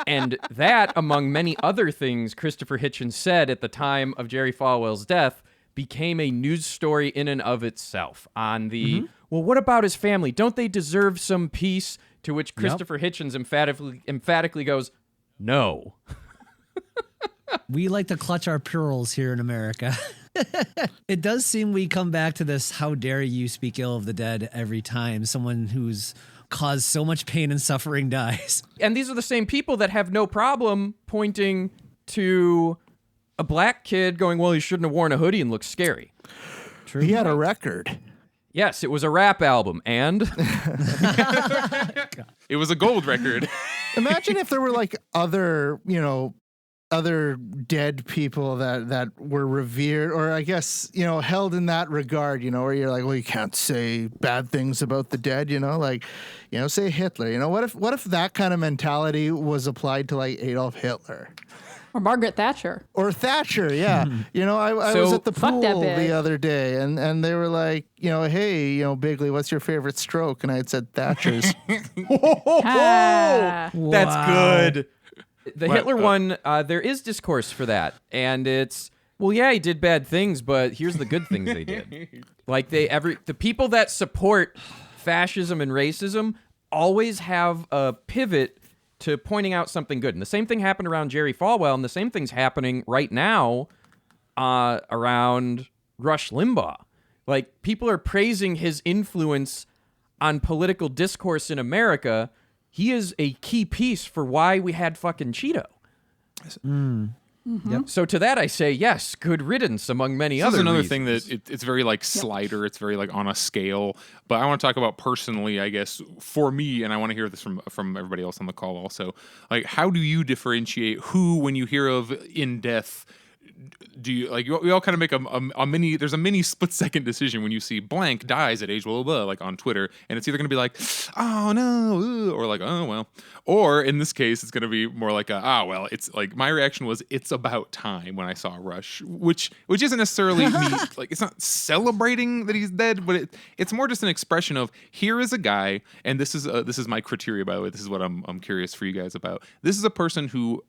And that, among many other things Christopher Hitchens said at the time of Jerry Falwell's death, became a news story in and of itself on the, well, what about his family? Don't they deserve some peace? To which Christopher Hitchens emphatically goes, no. We like to clutch our pearls here in America. It does seem we come back to this, how dare you speak ill of the dead every time someone who's caused so much pain and suffering dies. And these are the same people that have no problem pointing to a black kid going, well, he shouldn't have worn a hoodie and looked scary. True. He had a record. Yes, it was a rap album, and It was a gold record. Imagine if there were like other dead people that were revered, or I guess, held in that regard, where you're like, well, you can't say bad things about the dead, say Hitler. What if that kind of mentality was applied to like Adolf Hitler? Or Margaret Thatcher. Or Thatcher, yeah. I was at the Fuck that pool bitch. the other day, and they were like, hey, Bigley, what's your favorite stroke? And I had said Thatcher's. Ah. that's good. The Hitler one, there is discourse for that, and it's, well, yeah, he did bad things, but here's the good things they did. Like the people that support fascism and racism always have a pivot to pointing out something good. And the same thing happened around Jerry Falwell, and the same thing's happening right now around Rush Limbaugh. Like, people are praising his influence on political discourse in America. He is a key piece for why we had fucking Cheeto. Yep. So to that I say, yes, good riddance among many This other is another reasons. thing that it's very like slider. It's very like on a scale. But I want to talk about personally, I guess, for me, and I want to hear this from everybody else on the call also. Like, how do you differentiate who, when you hear of in death, do you like? We all kind of make a mini. There's a mini split second decision when you see blank dies at age blah blah blah, like on Twitter, and it's either going to be like, oh no, or like, oh well, or in this case, it's going to be more like well. It's like my reaction was it's about time when I saw Rush, which isn't necessarily me. Like it's not celebrating that he's dead, but it's more just an expression of here is a guy, and this is my criteria by the way. This is what I'm curious for you guys about. This is a person who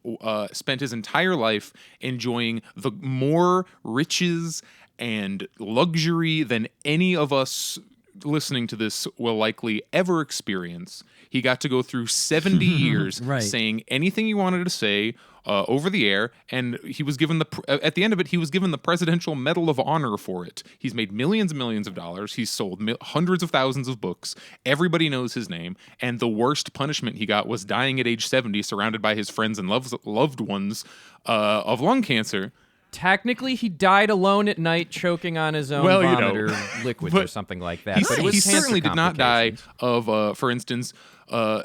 spent his entire life enjoying the more riches and luxury than any of us listening to this will likely ever experience. He got to go through 70 years Right. saying anything he wanted to say over the air, and he was given at the end of it, he was given the Presidential Medal of Honor for it. He's made millions and millions of dollars. He's sold hundreds of thousands of books. Everybody knows his name, and the worst punishment he got was dying at age 70, surrounded by his friends and loved ones of lung cancer. Technically, he died alone at night, choking on his own vomit or liquid or something like that. But it was He cancer certainly did not die complications. of, for instance,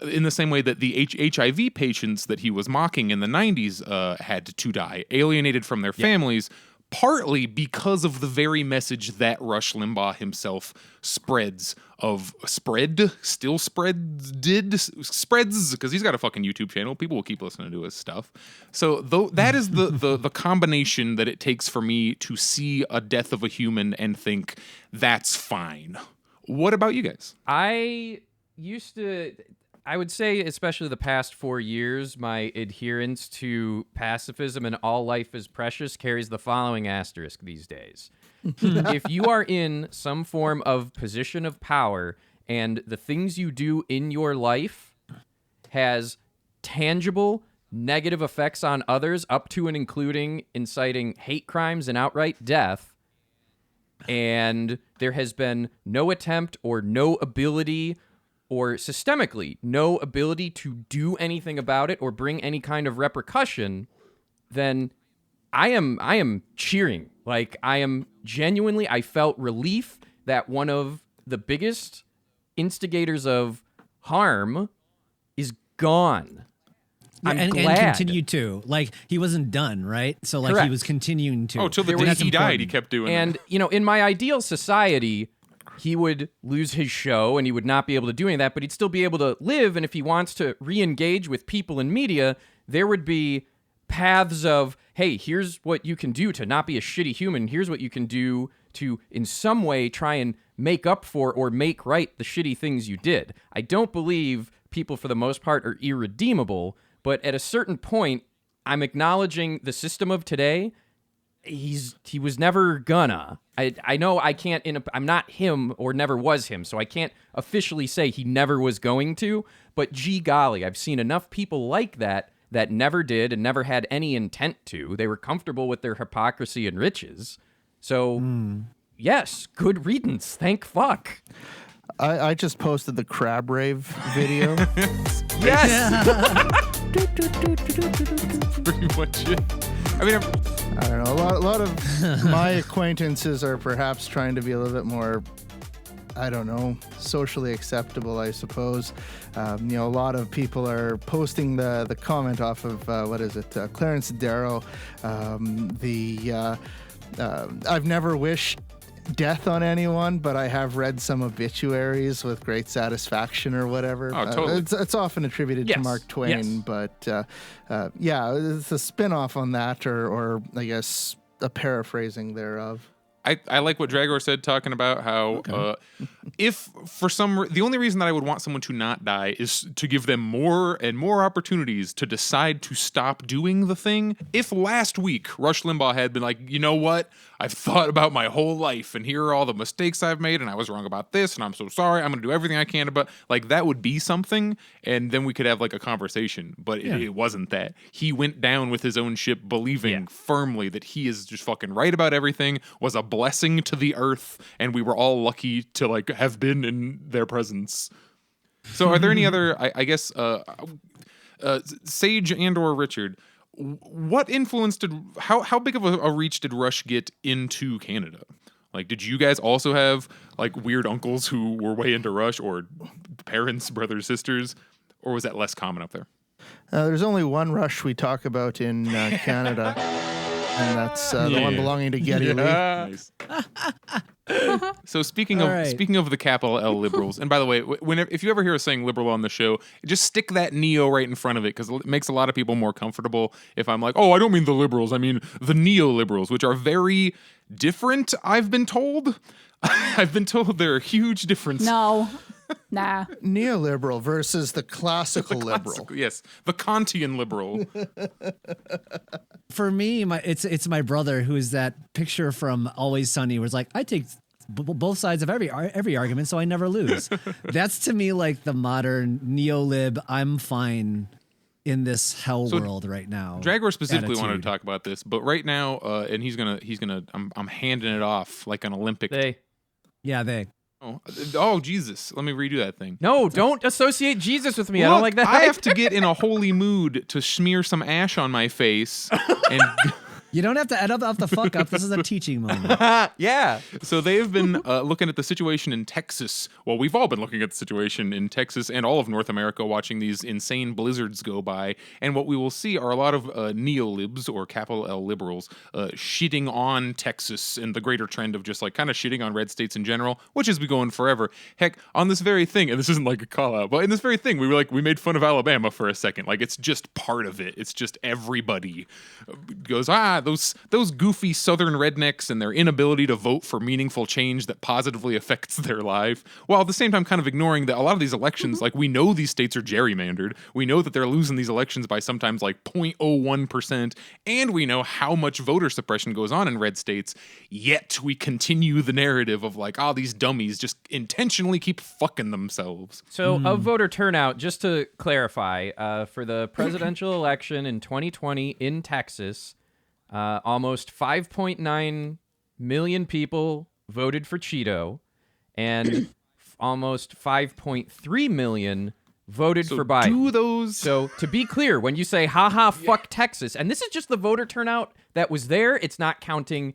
in the same way that the HIV patients that he was mocking in the 90s had to die, alienated from their families, partly because of the very message that Rush Limbaugh himself spreads spreads, because he's got a fucking YouTube channel. People will keep listening to his stuff. So that is the combination that it takes for me to see a death of a human and think that's fine. What about you guys? I would say, especially the past 4 years, my adherence to pacifism and all life is precious carries the following asterisk these days. If you are in some form of position of power and the things you do in your life has tangible negative effects on others, up to and including inciting hate crimes and outright death, and there has been no attempt or no ability or systemically no ability to do anything about it or bring any kind of repercussion, then I am cheering. Like, I am genuinely, I felt relief that one of the biggest instigators of harm is gone. I'm and glad. continued to. Like, he wasn't done, right? So, like, he Correct. was continuing to. Oh, till the And day that's he died, he important. kept doing And, it. in my ideal society, he would lose his show and he would not be able to do any of that, but he'd still be able to live. And if he wants to re-engage with people in media, there would be paths of, hey, here's what you can do to not be a shitty human. Here's what you can do to, in some way, try and make up for or make right the shitty things you did. I don't believe people, for the most part, are irredeemable, but at a certain point, I'm acknowledging the system of today. He was never gonna. I know I can't. I'm not him or never was him, so I can't officially say he never was going to. But gee golly, I've seen enough people like that never did and never had any intent to. They were comfortable with their hypocrisy and riches. So yes, good riddance. Thank fuck. I just posted the crab rave video. Yes. Pretty much it. I mean, I don't know. A lot of my acquaintances are perhaps trying to be a little bit more, I don't know, socially acceptable, I suppose. A lot of people are posting the comment off of, Clarence Darrow. I've never wished death on anyone, but I have read some obituaries with great satisfaction or whatever. Oh, totally. It's often attributed to Yes, Mark Twain, yes. but it's a spin-off on that, or I guess a paraphrasing thereof. I like what Dragor said, talking about how if for the only reason that I would want someone to not die is to give them more and more opportunities to decide to stop doing the thing. If last week Rush Limbaugh had been like, you know what, I've thought about my whole life and here are all the mistakes I've made and I was wrong about this and I'm so sorry, I'm gonna do everything I can about, like, that would be something, and then we could have like a conversation. But it wasn't that. He went down with his own ship, believing firmly that he is just fucking right about everything, was a blessing to the earth, and we were all lucky to like have been in their presence. So are there any other, I guess, Sage and or Richard, what influence how big of a reach did Rush get into Canada? Like, did you guys also have like weird uncles who were way into Rush, or parents, brothers, sisters, or was that less common up there? There's only one Rush we talk about in Canada, and that's the one belonging to Geddy Lee. Nice. So speaking of the capital L liberals, and by the way, if you ever hear us saying liberal on the show, just stick that neo right in front of it, because it makes a lot of people more comfortable if I'm like, oh, I don't mean the liberals, I mean the neoliberals, which are very different, I've been told. I've been told there are huge differences. No. Nah. Neoliberal versus the classical liberal. Yes, the Kantian liberal. For me, it's my brother who is that picture from Always Sunny, where it's like, I take both sides of every argument, so I never lose. That's to me like the modern neo-lib. I'm fine in this hell world right now. Dragor specifically wanted to attitude. talk about this, but right now, and he's gonna. I'm handing it off like an Olympic. They. Yeah, they. Oh, Jesus! Let me redo that thing. No, don't associate Jesus with me. I Look, don't like that. I have to get in a holy mood to smear some ash on my face, and You don't have to edit off the fuck up. This is a teaching moment. Yeah. so they've been looking at the situation in Texas. Well, we've all been looking at the situation in Texas and all of North America, watching these insane blizzards go by. And what we will see are a lot of neolibs, or capital L liberals, shitting on Texas and the greater trend of just like kind of shitting on red states in general, which has been going forever. Heck, on this very thing, and this isn't like a call out, but in this very thing, we made fun of Alabama for a second. Like, it's just part of it. It's just everybody goes, those goofy southern rednecks and their inability to vote for meaningful change that positively affects their life, while at the same time kind of ignoring that a lot of these elections, like, we know these states are gerrymandered, we know that they're losing these elections by sometimes like 0.01%, and we know how much voter suppression goes on in red states, yet we continue the narrative of like, these dummies just intentionally keep fucking themselves. So, of voter turnout, just to clarify, for the presidential election in 2020 in Texas, almost 5.9 million people voted for Cheeto, and almost 5.3 million voted for Biden. So, to be clear, when you say, haha, fuck Texas, and this is just the voter turnout that was there, it's not counting,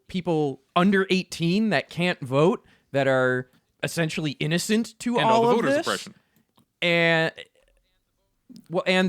people under 18 that can't vote, that are essentially innocent to And all all the of voter this. suppression. And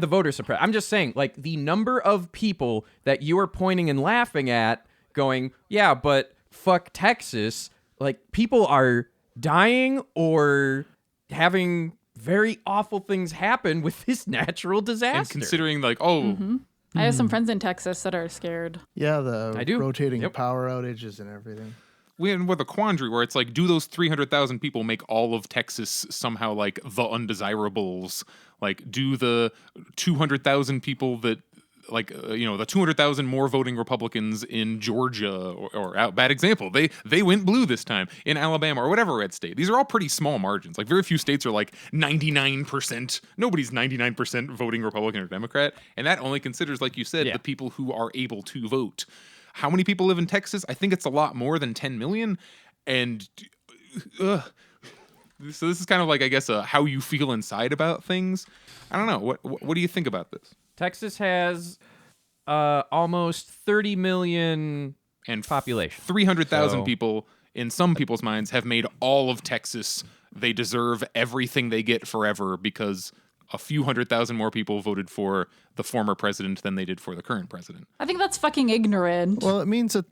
the voter suppression. I'm just saying, like, the number of people that you are pointing and laughing at, going, yeah, but fuck Texas. Like, people are dying or having very awful things happen with this natural disaster. And considering like, I have some friends in Texas that are scared. Yeah, the I do. rotating Yep. power outages and everything. we're with a quandary where it's like, do those 300,000 people make all of Texas somehow like the undesirables? Like, do the 200,000 people that like the 200,000 more voting Republicans in Georgia or bad example, they went blue this time in Alabama or whatever red state. These are all pretty small margins. Like, very few states are like 99%. Nobody's 99% voting Republican or Democrat, and that only considers, like you said, the people who are able to vote. How many people live in Texas? I think it's a lot more than 10 million. And so this is kind of like, I guess, how you feel inside about things. I don't know. What do you think about this? Texas has almost 30 million And population. 300,000 So- people, in some people's minds, have made all of Texas. They deserve everything they get forever because a few 100,000 more people voted for the former president than they did for the current president. I think that's fucking ignorant. Well, it means that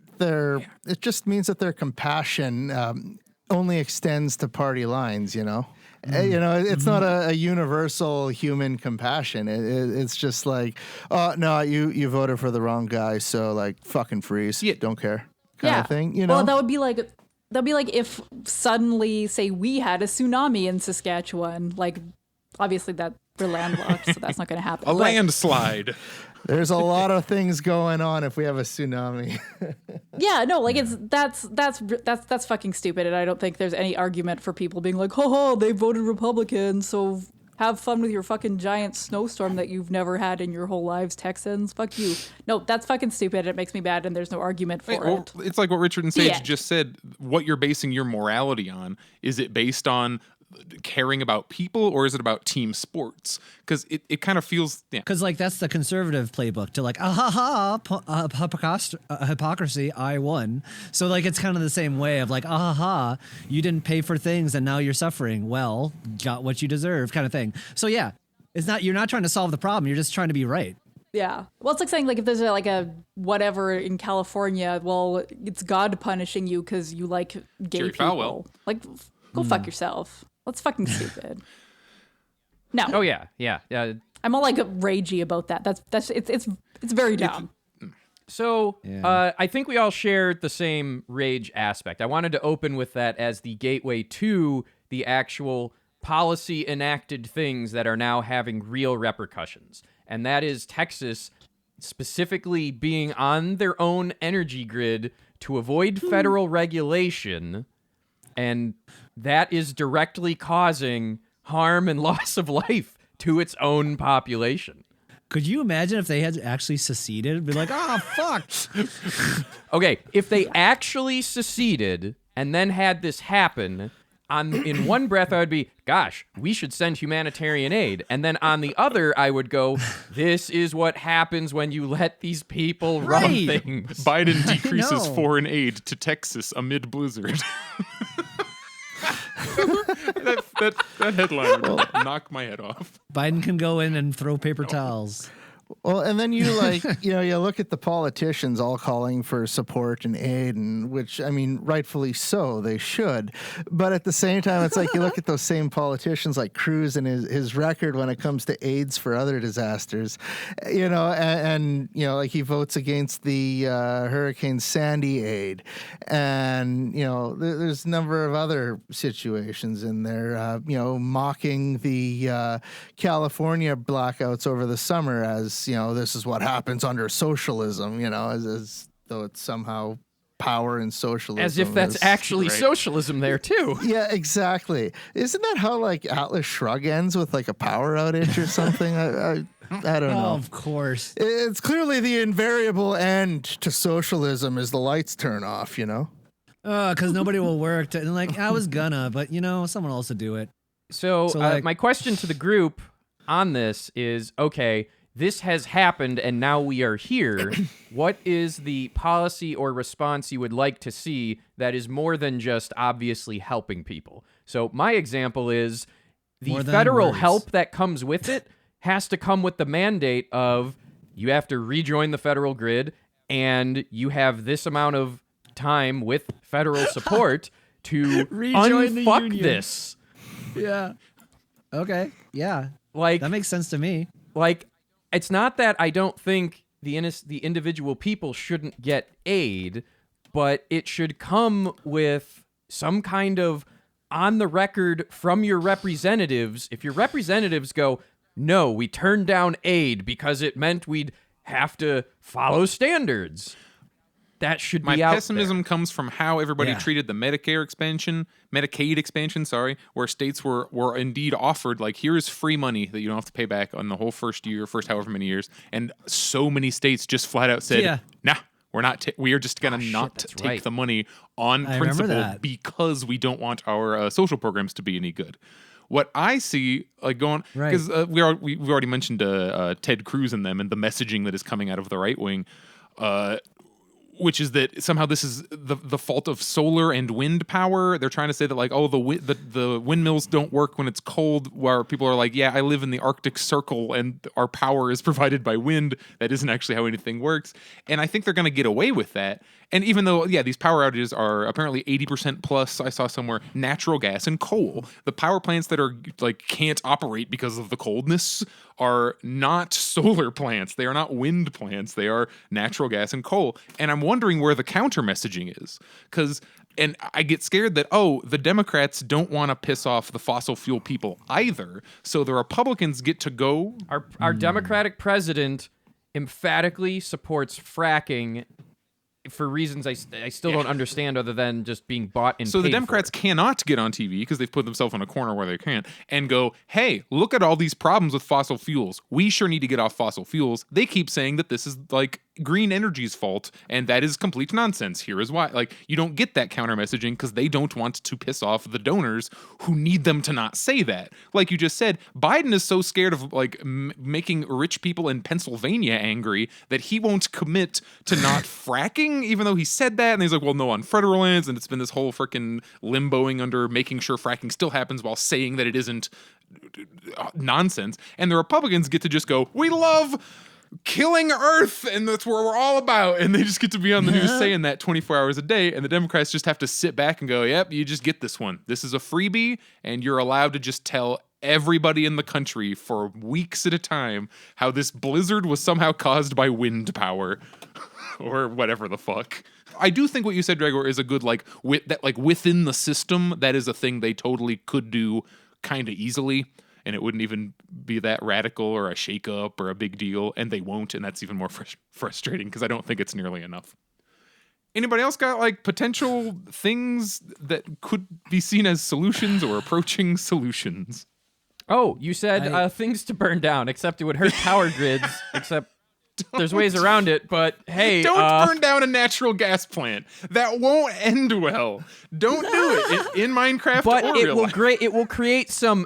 it just means that their compassion only extends to party lines, you know? It's not a universal human compassion. It's just like, oh, no, you voted for the wrong guy, so like fucking freeze. Yeah. Don't care kind of thing, you know? Well, that'd be like if suddenly, say, we had a tsunami in Saskatchewan. Like, obviously that we're landlocked, so that's not going to happen. A But- landslide. There's a lot of things going on if we have a tsunami. Yeah, no, like that's fucking stupid, and I don't think there's any argument for people being like, "Ho, they voted Republican, so have fun with your fucking giant snowstorm that you've never had in your whole lives, Texans. Fuck you." No, that's fucking stupid. It makes me mad, and there's no argument for Well, it. it's like what Richard and Sage Yeah. just said. What you're basing your morality on, is it based on caring about people, or is it about team sports? Because it kind of feels Because like that's the conservative playbook to like hypocrisy. I won. So like it's kind of the same way of like you didn't pay for things and now you're suffering. Well, got what you deserve, kind of thing. So yeah, it's not you're not trying to solve the problem. You're just trying to be right. Yeah. Well, it's like saying like if there's a whatever in California, well, it's God punishing you because you like gay Jerry people. Falwell. Like, go fuck yourself. That's fucking stupid. No. Oh yeah. I'm all like ragey about that. It's very dumb. So Yeah. I think we all share the same rage aspect. I wanted to open with that as the gateway to the actual policy enacted things that are now having real repercussions. And that is Texas specifically being on their own energy grid to avoid federal regulation. And that is directly causing harm and loss of life to its own population. Could you imagine if they had actually seceded? Be like, fuck. Okay, if they actually seceded and then had this happen, in one breath I would be, gosh, we should send humanitarian aid. And then on the other, I would go, this is what happens when you let these people run Right. things. Biden decreases know. foreign aid to Texas amid blizzard. that headline would knock my head off. Biden can go in and throw paper towels. Well, and then you you look at the politicians all calling for support and aid, and which, I mean, rightfully so, they should. But at the same time, it's like you look at those same politicians like Cruz and his record when it comes to aids for other disasters, and like he votes against the Hurricane Sandy aid. And, there's a number of other situations in there, mocking the California blackouts over the summer as, this is what happens under socialism, as though it's somehow power and socialism. As if that's actually right. socialism there, too. Yeah, exactly. Isn't that how like Atlas Shrugged ends with like a power outage or something? I don't know. Of course. It's clearly the invariable end to socialism is the lights turn off, Because nobody will work. And like, I was gonna, but someone else will do it. So, my question to the group on this is, okay, this has happened and now we are here. What is the policy or response you would like to see that is more than just obviously helping people? So my example is the More than federal words. help that comes with it has to come with the mandate of you have to rejoin the federal grid and you have this amount of time with federal support to Rejoin the unfuck union. this. Yeah. Okay. Yeah. Like, That makes sense to me. it's not that I don't think the individual people shouldn't get aid, but it should come with some kind of on the record from your representatives. If your representatives go, no, we turned down aid because it meant we'd have to follow standards, that should My be out pessimism there. comes from how everybody Yeah. treated the Medicaid expansion, where states were indeed offered, like, here's free money that you don't have to pay back on the whole first however many years. And so many states just flat out said, Yeah. nah, we're not, we are just going to shit, not that's take right. the money on I remember principle that. because we don't want our social programs to be any good. What I see, like, going, Right. because we've already mentioned Ted Cruz and them and the messaging that is coming out of the right wing, which is that somehow this is the fault of solar and wind power. They're trying to say that, like, oh, the windmills don't work when it's cold, where people are like, yeah, I live in the Arctic Circle and our power is provided by wind. That isn't actually how anything works. And I think they're going to get away with that. And even though, yeah, these power outages are apparently 80% plus, I saw somewhere, natural gas and coal. The power plants that are, like, can't operate because of the coldness are not solar plants. They are not wind plants. They are natural gas and coal. And I'm wondering where the counter messaging is. And I get scared that, the Democrats don't want to piss off the fossil fuel people either. So the Republicans get to go. Our Democratic president emphatically supports fracking for reasons I still don't understand, other than just being bought and So the paid Democrats for. cannot get on TV because they've put themselves in a corner where they can't and go, hey, look at all these problems with fossil fuels. We sure need to get off fossil fuels. They keep saying that this is, like, green energy's fault, and that is complete nonsense. Here is why. Like, you don't get that counter messaging because they don't want to piss off the donors who need them to not say that. Like you just said, Biden is so scared of like making rich people in Pennsylvania angry that he won't commit to not fracking, even though he said that. And he's like, well, no, on federal lands. And it's been this whole freaking limboing under making sure fracking still happens while saying that it isn't nonsense. And the Republicans get to just go, we love killing Earth, and that's what we're all about. And they just get to be on the news saying that 24 hours a day. And the Democrats just have to sit back and go, yep, you just get this one. This is a freebie, and you're allowed to just tell everybody in the country for weeks at a time how this blizzard was somehow caused by wind power or whatever the fuck. I do think what you said, Gregor, is a good, like, within the system, that is a thing they totally could do kind of easily. And it wouldn't even be that radical or a shakeup or a big deal, and they won't, and that's even more frustrating because I don't think it's nearly enough. Anybody else got like potential things that could be seen as solutions or approaching solutions? Oh, you said things to burn down, except it would hurt power grids, except there's ways around it, but hey. Don't burn down a natural gas plant. That won't end well. Don't do it in Minecraft but or it real will life. It will create some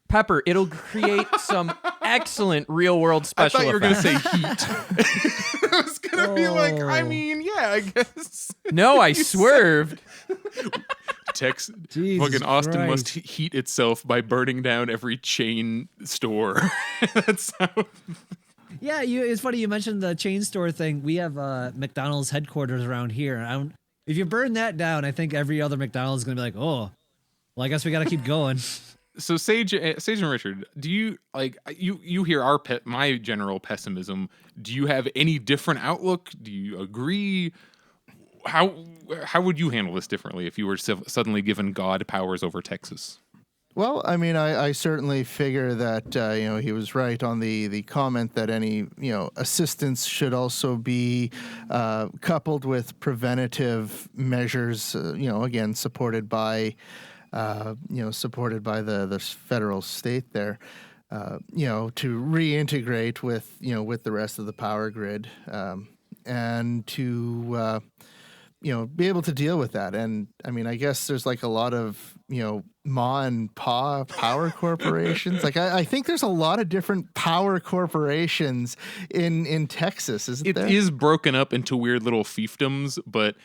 Pepper, it'll create some excellent real-world special I thought you were going to effects. say heat. I was going to be like, I mean, yeah, I guess. No, I swerved. Fucking Austin Christ. must heat itself by burning down every chain store. That's how. Yeah, it's funny you mentioned the chain store thing. We have McDonald's headquarters around here. If you burn that down, I think every other McDonald's is going to be like, oh, well, I guess we got to keep going. So Sage and Richard, do you like you hear my general pessimism? Do you have any different outlook? Do you agree? How would you handle this differently if you were suddenly given God powers over Texas? Well, I mean, I certainly figure that he was right on the comment that any assistance should also be coupled with preventative measures. Again, supported by the federal state there, to reintegrate with the rest of the power grid, and to be able to deal with that. And I mean, I guess there's like a lot of ma and pa power corporations. Like I think there's a lot of different power corporations in Texas, isn't there? It is broken up into weird little fiefdoms, but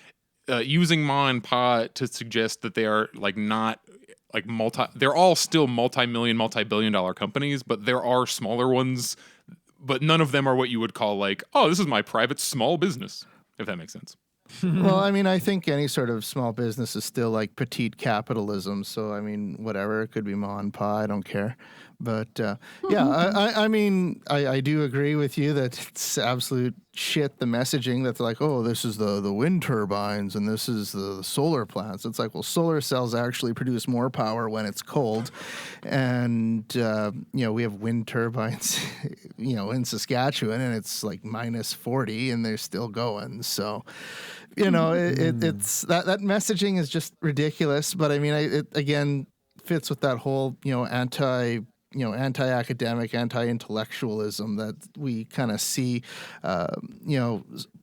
using ma and pa to suggest that they are like not like they're all still multi-billion dollar companies, but there are smaller ones, but none of them are what you would call like, oh, this is my private small business, if that makes sense. Well, I mean, I think any sort of small business is still like petite capitalism. So, I mean, whatever, it could be ma and pa, I don't care. But I mean, I do agree with you that it's absolute shit, the messaging that they're like, oh, this is the wind turbines and this is the solar plants. It's like, well, solar cells actually produce more power when it's cold. And, we have wind turbines, in Saskatchewan, and it's like minus 40 and they're still going. So, it's that messaging is just ridiculous. But I mean, it again fits with that whole, anti-academic, anti-intellectualism that we kind of see,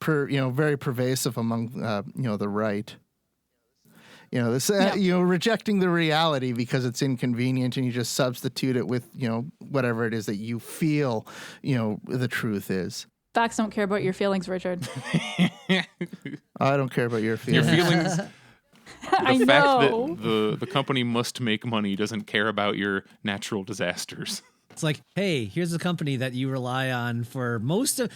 very pervasive among, the right. Rejecting the reality because it's inconvenient, and you just substitute it with, whatever it is that you feel, the truth is. Facts don't care about your feelings, Richard. I don't care about your feelings. Your feelings. I The fact know. that the company must make money doesn't care about your natural disasters. It's like, hey, here's a company that you rely on for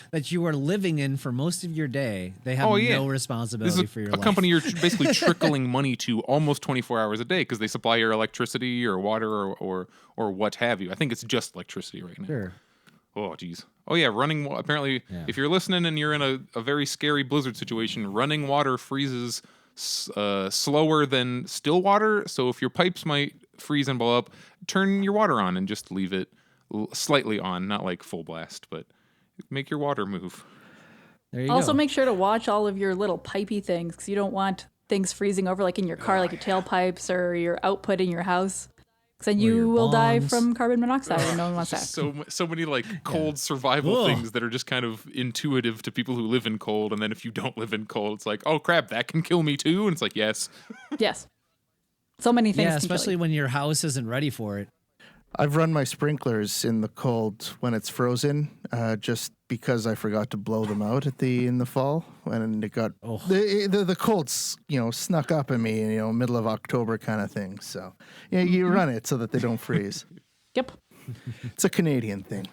that you are living in for most of your day. They have no responsibility This is for your a life. company you're basically trickling money to almost 24 hours a day because they supply your electricity or water or what have you. I think it's just electricity right now. Sure. Oh, geez. Oh, yeah, apparently, if you're listening and you're in a very scary blizzard situation, running water freezes slower than still water. So if your pipes might freeze and blow up, turn your water on and just leave it slightly on, not like full blast, but make your water move. There you Also, go. make sure to watch all of your little pipey things because you don't want things freezing over, like in your car, like your tailpipes or your output in your house. then your you will die bongs. from carbon monoxide, and no one wants that. So many like cold survival Ugh. things that are just kind of intuitive to people who live in cold, and then if you don't live in cold, it's like, oh crap, that can kill me too, and it's like, yes. Yes. So many things. Yeah, can kill especially you. when your house isn't ready for it. I've run my sprinklers in the cold when it's frozen, just because I forgot to blow them out in the fall, and it got the colds, snuck up on me, middle of October kind of thing. So yeah, you run it so that they don't freeze. Yep. It's a Canadian thing.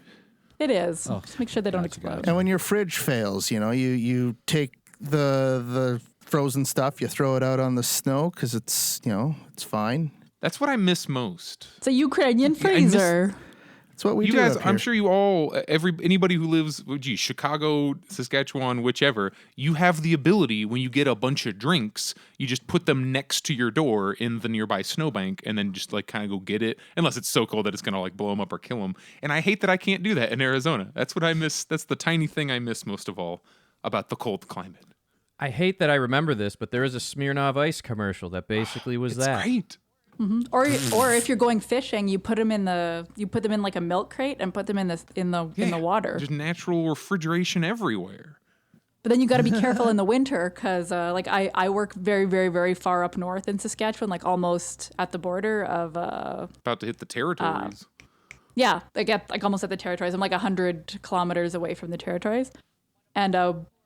It is. Just make sure they don't explode. And when your fridge fails, you take the frozen stuff, you throw it out on the snow because it's fine. That's what I miss most. It's a Ukrainian freezer. That's what we You do. guys, up I'm here. sure you all, anybody who lives, Chicago, Saskatchewan, whichever, you have the ability when you get a bunch of drinks, you just put them next to your door in the nearby snowbank and then just like kind of go get it, unless it's so cold that it's going to like blow them up or kill them. And I hate that I can't do that in Arizona. That's what I miss. That's the tiny thing I miss most of all about the cold climate. I hate that I remember this, but there is a Smirnoff Ice commercial that basically was It's that. great. Or if you're going fishing, you put them in like a milk crate and put them in the water. Just natural refrigeration everywhere. But then you got to be careful in the winter because like I work very, very, very far up north in Saskatchewan, like almost at the border of About to hit the territories. yeah, like almost at the territories. I'm like 100 kilometers away from the territories, and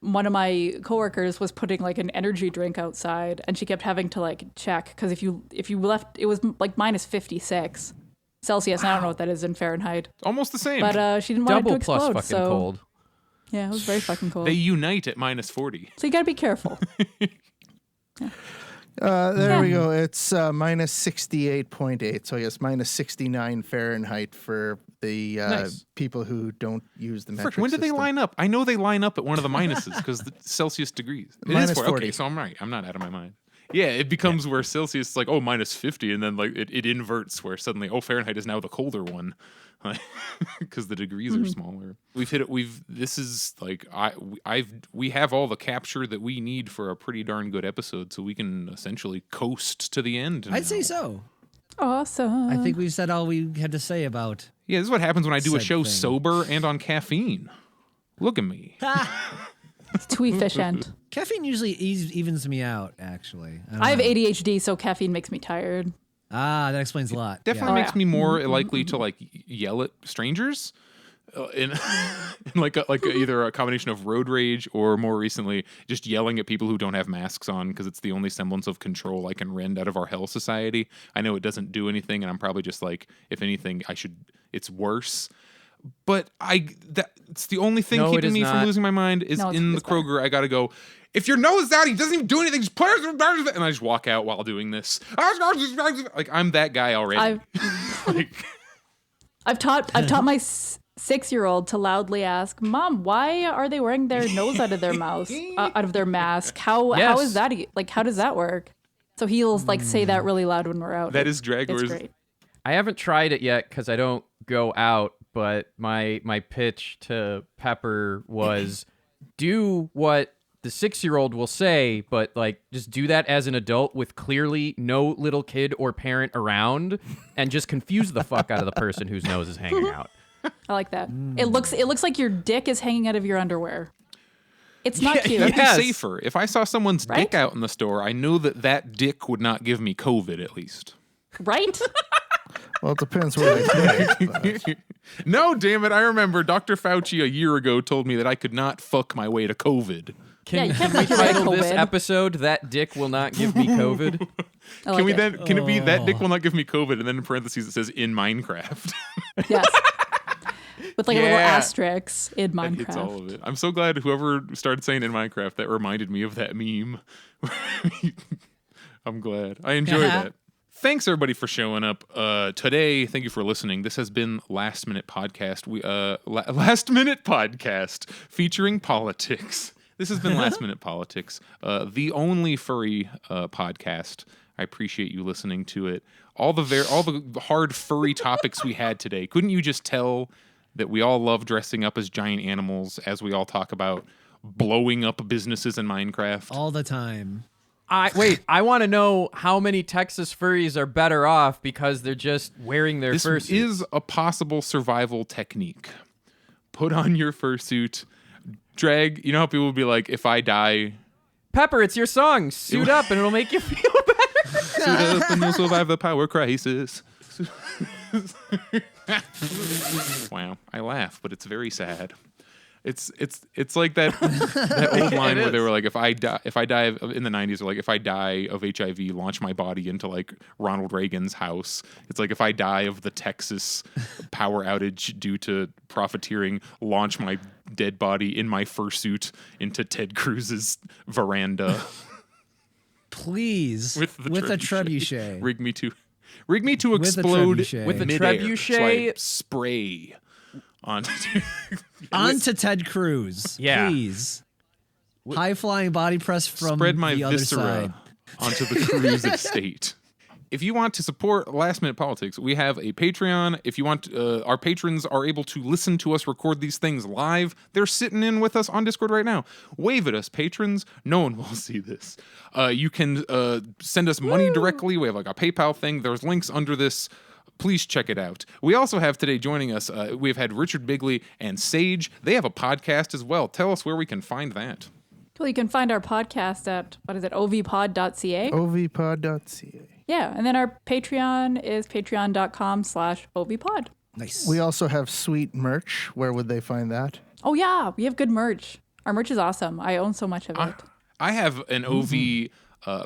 one of my coworkers was putting like an energy drink outside, and she kept having to like check because if you left, it was like minus 56 Celsius. And I don't know what that is in Fahrenheit, Almost the same. but she didn't want it to Double explode. plus fucking So cold. yeah, it was very fucking cold. They unite at minus 40. So you got to be careful. There we go. It's minus 68.8. So yes, minus 69 Fahrenheit for the Nice. people who don't use the metric Frick, when did they system. line up? I know they line up at one of the minuses because the Celsius degrees. It is Minus 40. 40. Okay, so I'm right. I'm not out of my mind. Yeah, it becomes where Celsius is like, oh, minus 50, and then like it inverts where suddenly, oh, Fahrenheit is now the colder one because the degrees are smaller. We've hit it. This is like we have all the capture that we need for a pretty darn good episode, so we can essentially coast to the end. I'd say now. so. Awesome. I think we've said all we had to say about. Yeah, this is what happens when I do a Said show thing. sober and on caffeine. Look at me. It's too efficient. Caffeine usually evens me out, actually. don't I have know. ADHD, so caffeine makes me tired. Ah, that explains a lot. Definitely Yeah. makes me more likely to like yell at strangers, in like either a combination of road rage or more recently just yelling at people who don't have masks on because it's the only semblance of control I can rend out of our hell society. I know it doesn't do anything, and I'm probably just like, if anything, it's worse. But it's the only thing No, it keeping is me from not. losing my mind is No, in the it's better. Kroger. I gotta go. If your nose is out, he doesn't even do anything. Just put it, and I just walk out while doing this. Like I'm that guy already. I've taught my 6-year-old to loudly ask, "Mom, why are they wearing their nose out of their mouth, out of their mask? How Yes. is that? Like, how does that work?" So he'll like say that really loud when we're out. That is drag. It's Whereas great. I haven't tried it yet because I don't go out, but my pitch to Pepper was do what the 6-year-old will say, but like just do that as an adult with clearly no little kid or parent around and just confuse the fuck out of the person whose nose is hanging out. I like that. It looks like your dick is hanging out of your underwear. It's not cute. That'd Yes. be safer. If I saw someone's dick Right? out in the store, I know that dick would not give me COVID at least. Right? Well, it depends where they put it. No, damn it. I remember Dr. Fauci a year ago told me that I could not fuck my way to COVID. Yeah, you can't Can we fuck your way to title this COVID. episode "That Dick Will Not Give Me COVID"? I like Can we it. then? Can it be that dick will not give me COVID, and then in parentheses it says in Minecraft? Yes. With like a little Yeah. asterisk in That hits all Minecraft. of it. I'm so glad whoever started saying in Minecraft that reminded me of that meme. I'm glad. I enjoy that. Thanks everybody for showing up today. Thank you for listening. This has been Last Minute Podcast. Last Minute Podcast featuring politics. This has been Last Minute Politics, the only furry podcast. I appreciate you listening to it. All the hard furry topics we had today. Couldn't you just tell that we all love dressing up as giant animals as we all talk about blowing up businesses in Minecraft? All the time. I want to know how many Texas furries are better off because they're just wearing their This fursuits. is a possible survival technique. Put on your fursuit, drag. You know how people will be like, if I die, Pepper, it's your song. Suit up and it'll make you feel better. suit up and you'll survive the power crisis. Wow, I laugh, but it's very sad. It's like that old line where they were like, if I die in the 90s, or like, if I die of HIV, launch my body into like Ronald Reagan's house. It's like, if I die of the Texas power outage due to profiteering, launch my dead body in my fursuit into Ted Cruz's veranda. Please, With the a trebuchet. trebuchet. Rig me to With a explode trebuchet. With a midair, trebuchet. so I spray onto Onto Ted Cruz. Yeah. Please. High flying body press from spread my the other viscera side. onto the Cruz estate. If you want to support Last Minute Politics, we have a Patreon. If you want, our patrons are able to listen to us record these things live. They're sitting in with us on Discord right now. Wave at us, patrons. No one will see this. You can send us money directly. We have like a PayPal thing. There's links under this. Please check it out. We also have today joining us, we've had Richard Bigley and Sage. They have a podcast as well. Tell us where we can find that. Well, you can find our podcast at, ovpod.ca. ovpod.ca. Yeah, and then our Patreon is patreon.com/ovpod. Nice. We also have sweet merch. Where would they find that? Oh yeah, we have good merch. Our merch is awesome. I own so much of it. I have an OV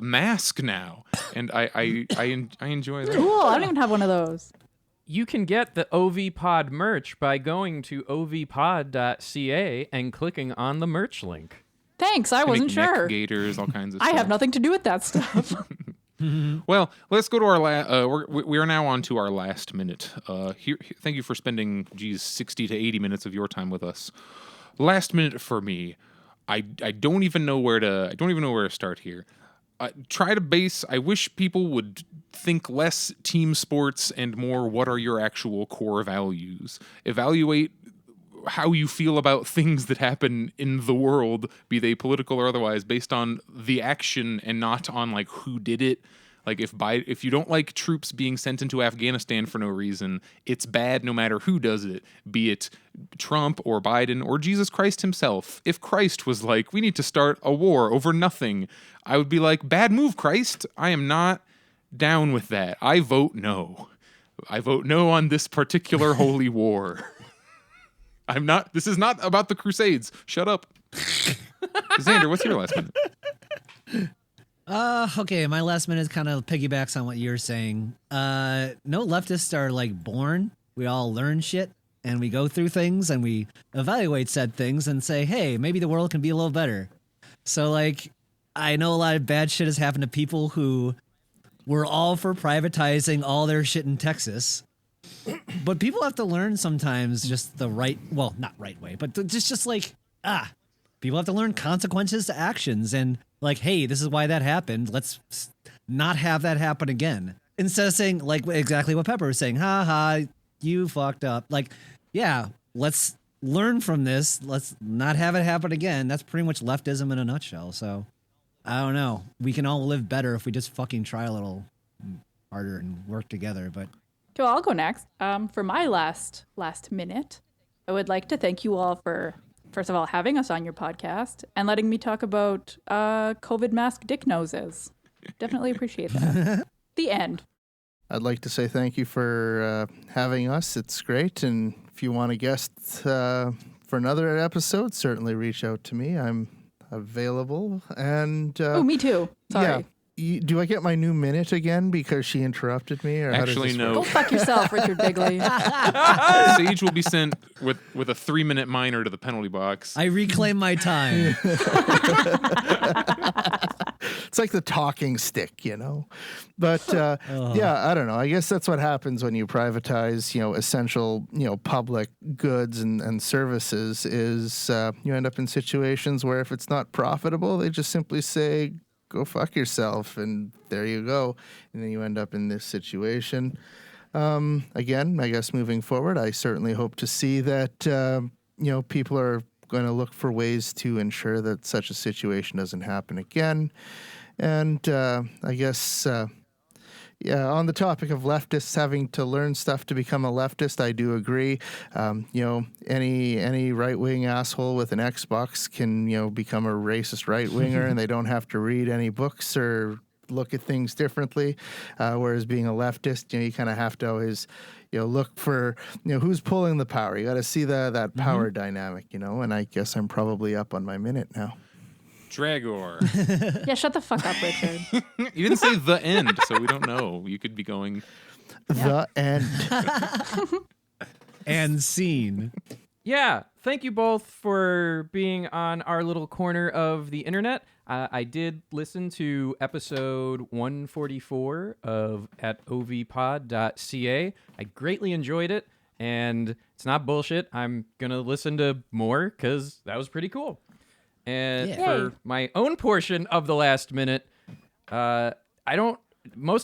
mask now, and I enjoy that. Cool. I don't even have one of those. You can get the OV Pod merch by going to ovpod.ca and clicking on the merch link. Thanks. I wasn't Make neck sure. gaiters, all kinds of I stuff. have nothing to do with that stuff. Well, let's go to our we are now on to our last minute. Thank you for spending 60 to 80 minutes of your time with us. Last minute for me. I don't even know where to start here. I wish people would think less team sports and more what are your actual core values. Evaluate how you feel about things that happen in the world, be they political or otherwise, based on the action and not on like who did it. Like if you don't like troops being sent into Afghanistan for no reason, it's bad no matter who does it, be it Trump or Biden or Jesus Christ himself. If Christ was like, we need to start a war over nothing, I would be like, bad move, Christ. I am not down with that. I vote no. I vote no on this particular holy war. This is not about the Crusades. Shut up. Xander, what's your last minute? Okay, my last minute kind of piggybacks on what you're saying. No leftists are like born. We all learn shit and we go through things and we evaluate said things and say, hey, maybe the world can be a little better. So like, I know a lot of bad shit has happened to people who were all for privatizing all their shit in Texas. But people have to learn sometimes just the right, well, not right way, but just like, people have to learn consequences to actions and like, hey, this is why that happened. Let's not have that happen again. Instead of saying like exactly what Pepper was saying, you fucked up. Like, yeah, let's learn from this. Let's not have it happen again. That's pretty much leftism in a nutshell. So I don't know. We can all live better if we just fucking try a little harder and work together. But Okay, well, I'll go next. For my last minute, I would like to thank you all for, first of all, having us on your podcast and letting me talk about COVID mask dick noses. Definitely appreciate that. The end. I'd like to say thank you for having us. It's great. And if you want a guest for another episode, certainly reach out to me. I'm available. And Me too. Sorry. Yeah. Do I get my new minute again because she interrupted me? Or Actually, no. Go fuck yourself, Richard Bigley. Sage will be sent with a 3-minute minor to the penalty box. I reclaim my time. It's like the talking stick, you know? But yeah, I don't know. I guess that's what happens when you privatize, essential, public goods and services is you end up in situations where if it's not profitable, they just simply say, go fuck yourself, and there you go. And then you end up in this situation. Again, I guess moving forward, I certainly hope to see that, people are going to look for ways to ensure that such a situation doesn't happen again. And I guess, yeah, on the topic of leftists having to learn stuff to become a leftist, I do agree. Any right-wing asshole with an Xbox can, become a racist right-winger, and they don't have to read any books or look at things differently. Whereas being a leftist, you kind of have to always, look for, who's pulling the power. You got to see that power dynamic, and I guess I'm probably up on my minute now. Dragor. Yeah, shut the fuck up, Richard. You didn't say the end, so we don't know. You could be going. The end. And scene. Yeah, thank you both for being on our little corner of the internet. I did listen to episode 144 of at ovpod.ca. I greatly enjoyed it, and it's not bullshit. I'm going to listen to more because that was pretty cool. And for my own portion of the last minute, most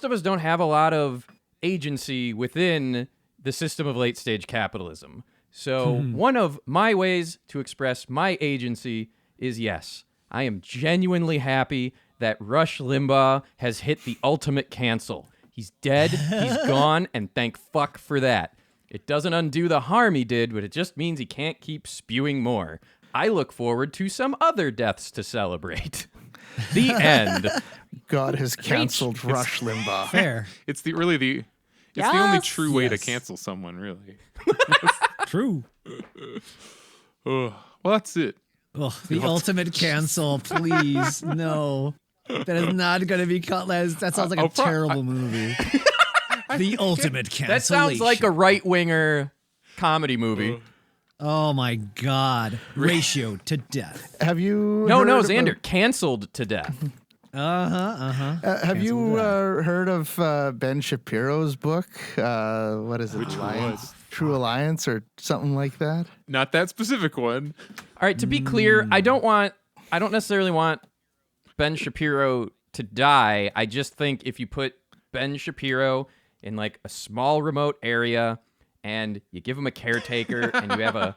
of us don't have a lot of agency within the system of late stage capitalism. So one of my ways to express my agency is yes, I am genuinely happy that Rush Limbaugh has hit the ultimate cancel. He's dead, he's gone, and thank fuck for that. It doesn't undo the harm he did, but it just means he can't keep spewing more. I look forward to some other deaths to celebrate. The end. God has canceled Rush Limbaugh. Fair. It's the only true way to Yes. cancel someone, really. True. Oh, well, that's it. Ugh, the ultimate cancel, please. No. That is not going to be caught. That sounds like a terrible movie. The ultimate cancellation. That sounds like a right-winger comedy movie. Oh my God. Ratio to death. Have you No, heard Xander, about- canceled to death. have you heard of Ben Shapiro's book? What is it? Which Alliance? True Alliance or something like that? Not that specific one. All right, to be clear, I don't necessarily want Ben Shapiro to die. I just think if you put Ben Shapiro in like a small remote area and you give him a caretaker and you have a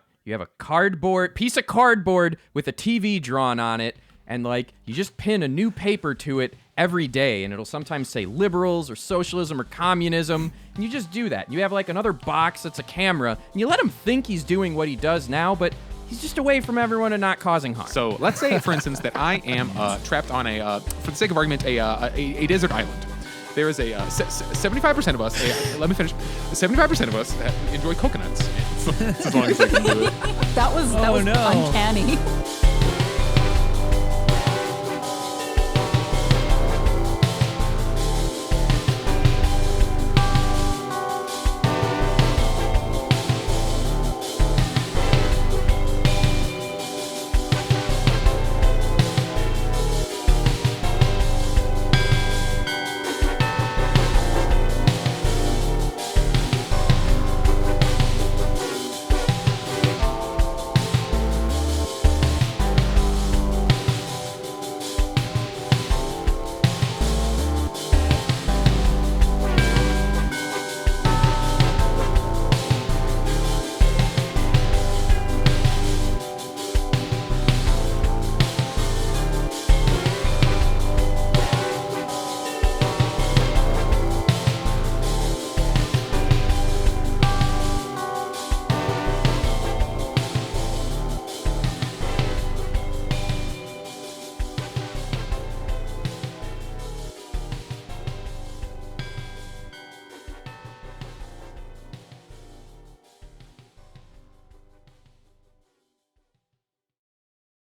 piece of cardboard with a TV drawn on it, and like you just pin a new paper to it every day, and it'll sometimes say liberals or socialism or communism, and you just do that. You have like another box that's a camera, and you let him think he's doing what he does now, but he's just away from everyone and not causing harm. So let's say, for instance, that I am trapped on for the sake of argument, a desert island. There is a 75% of us. Let me finish. 75% of us enjoy coconuts. As long as I can do it. That was no. uncanny.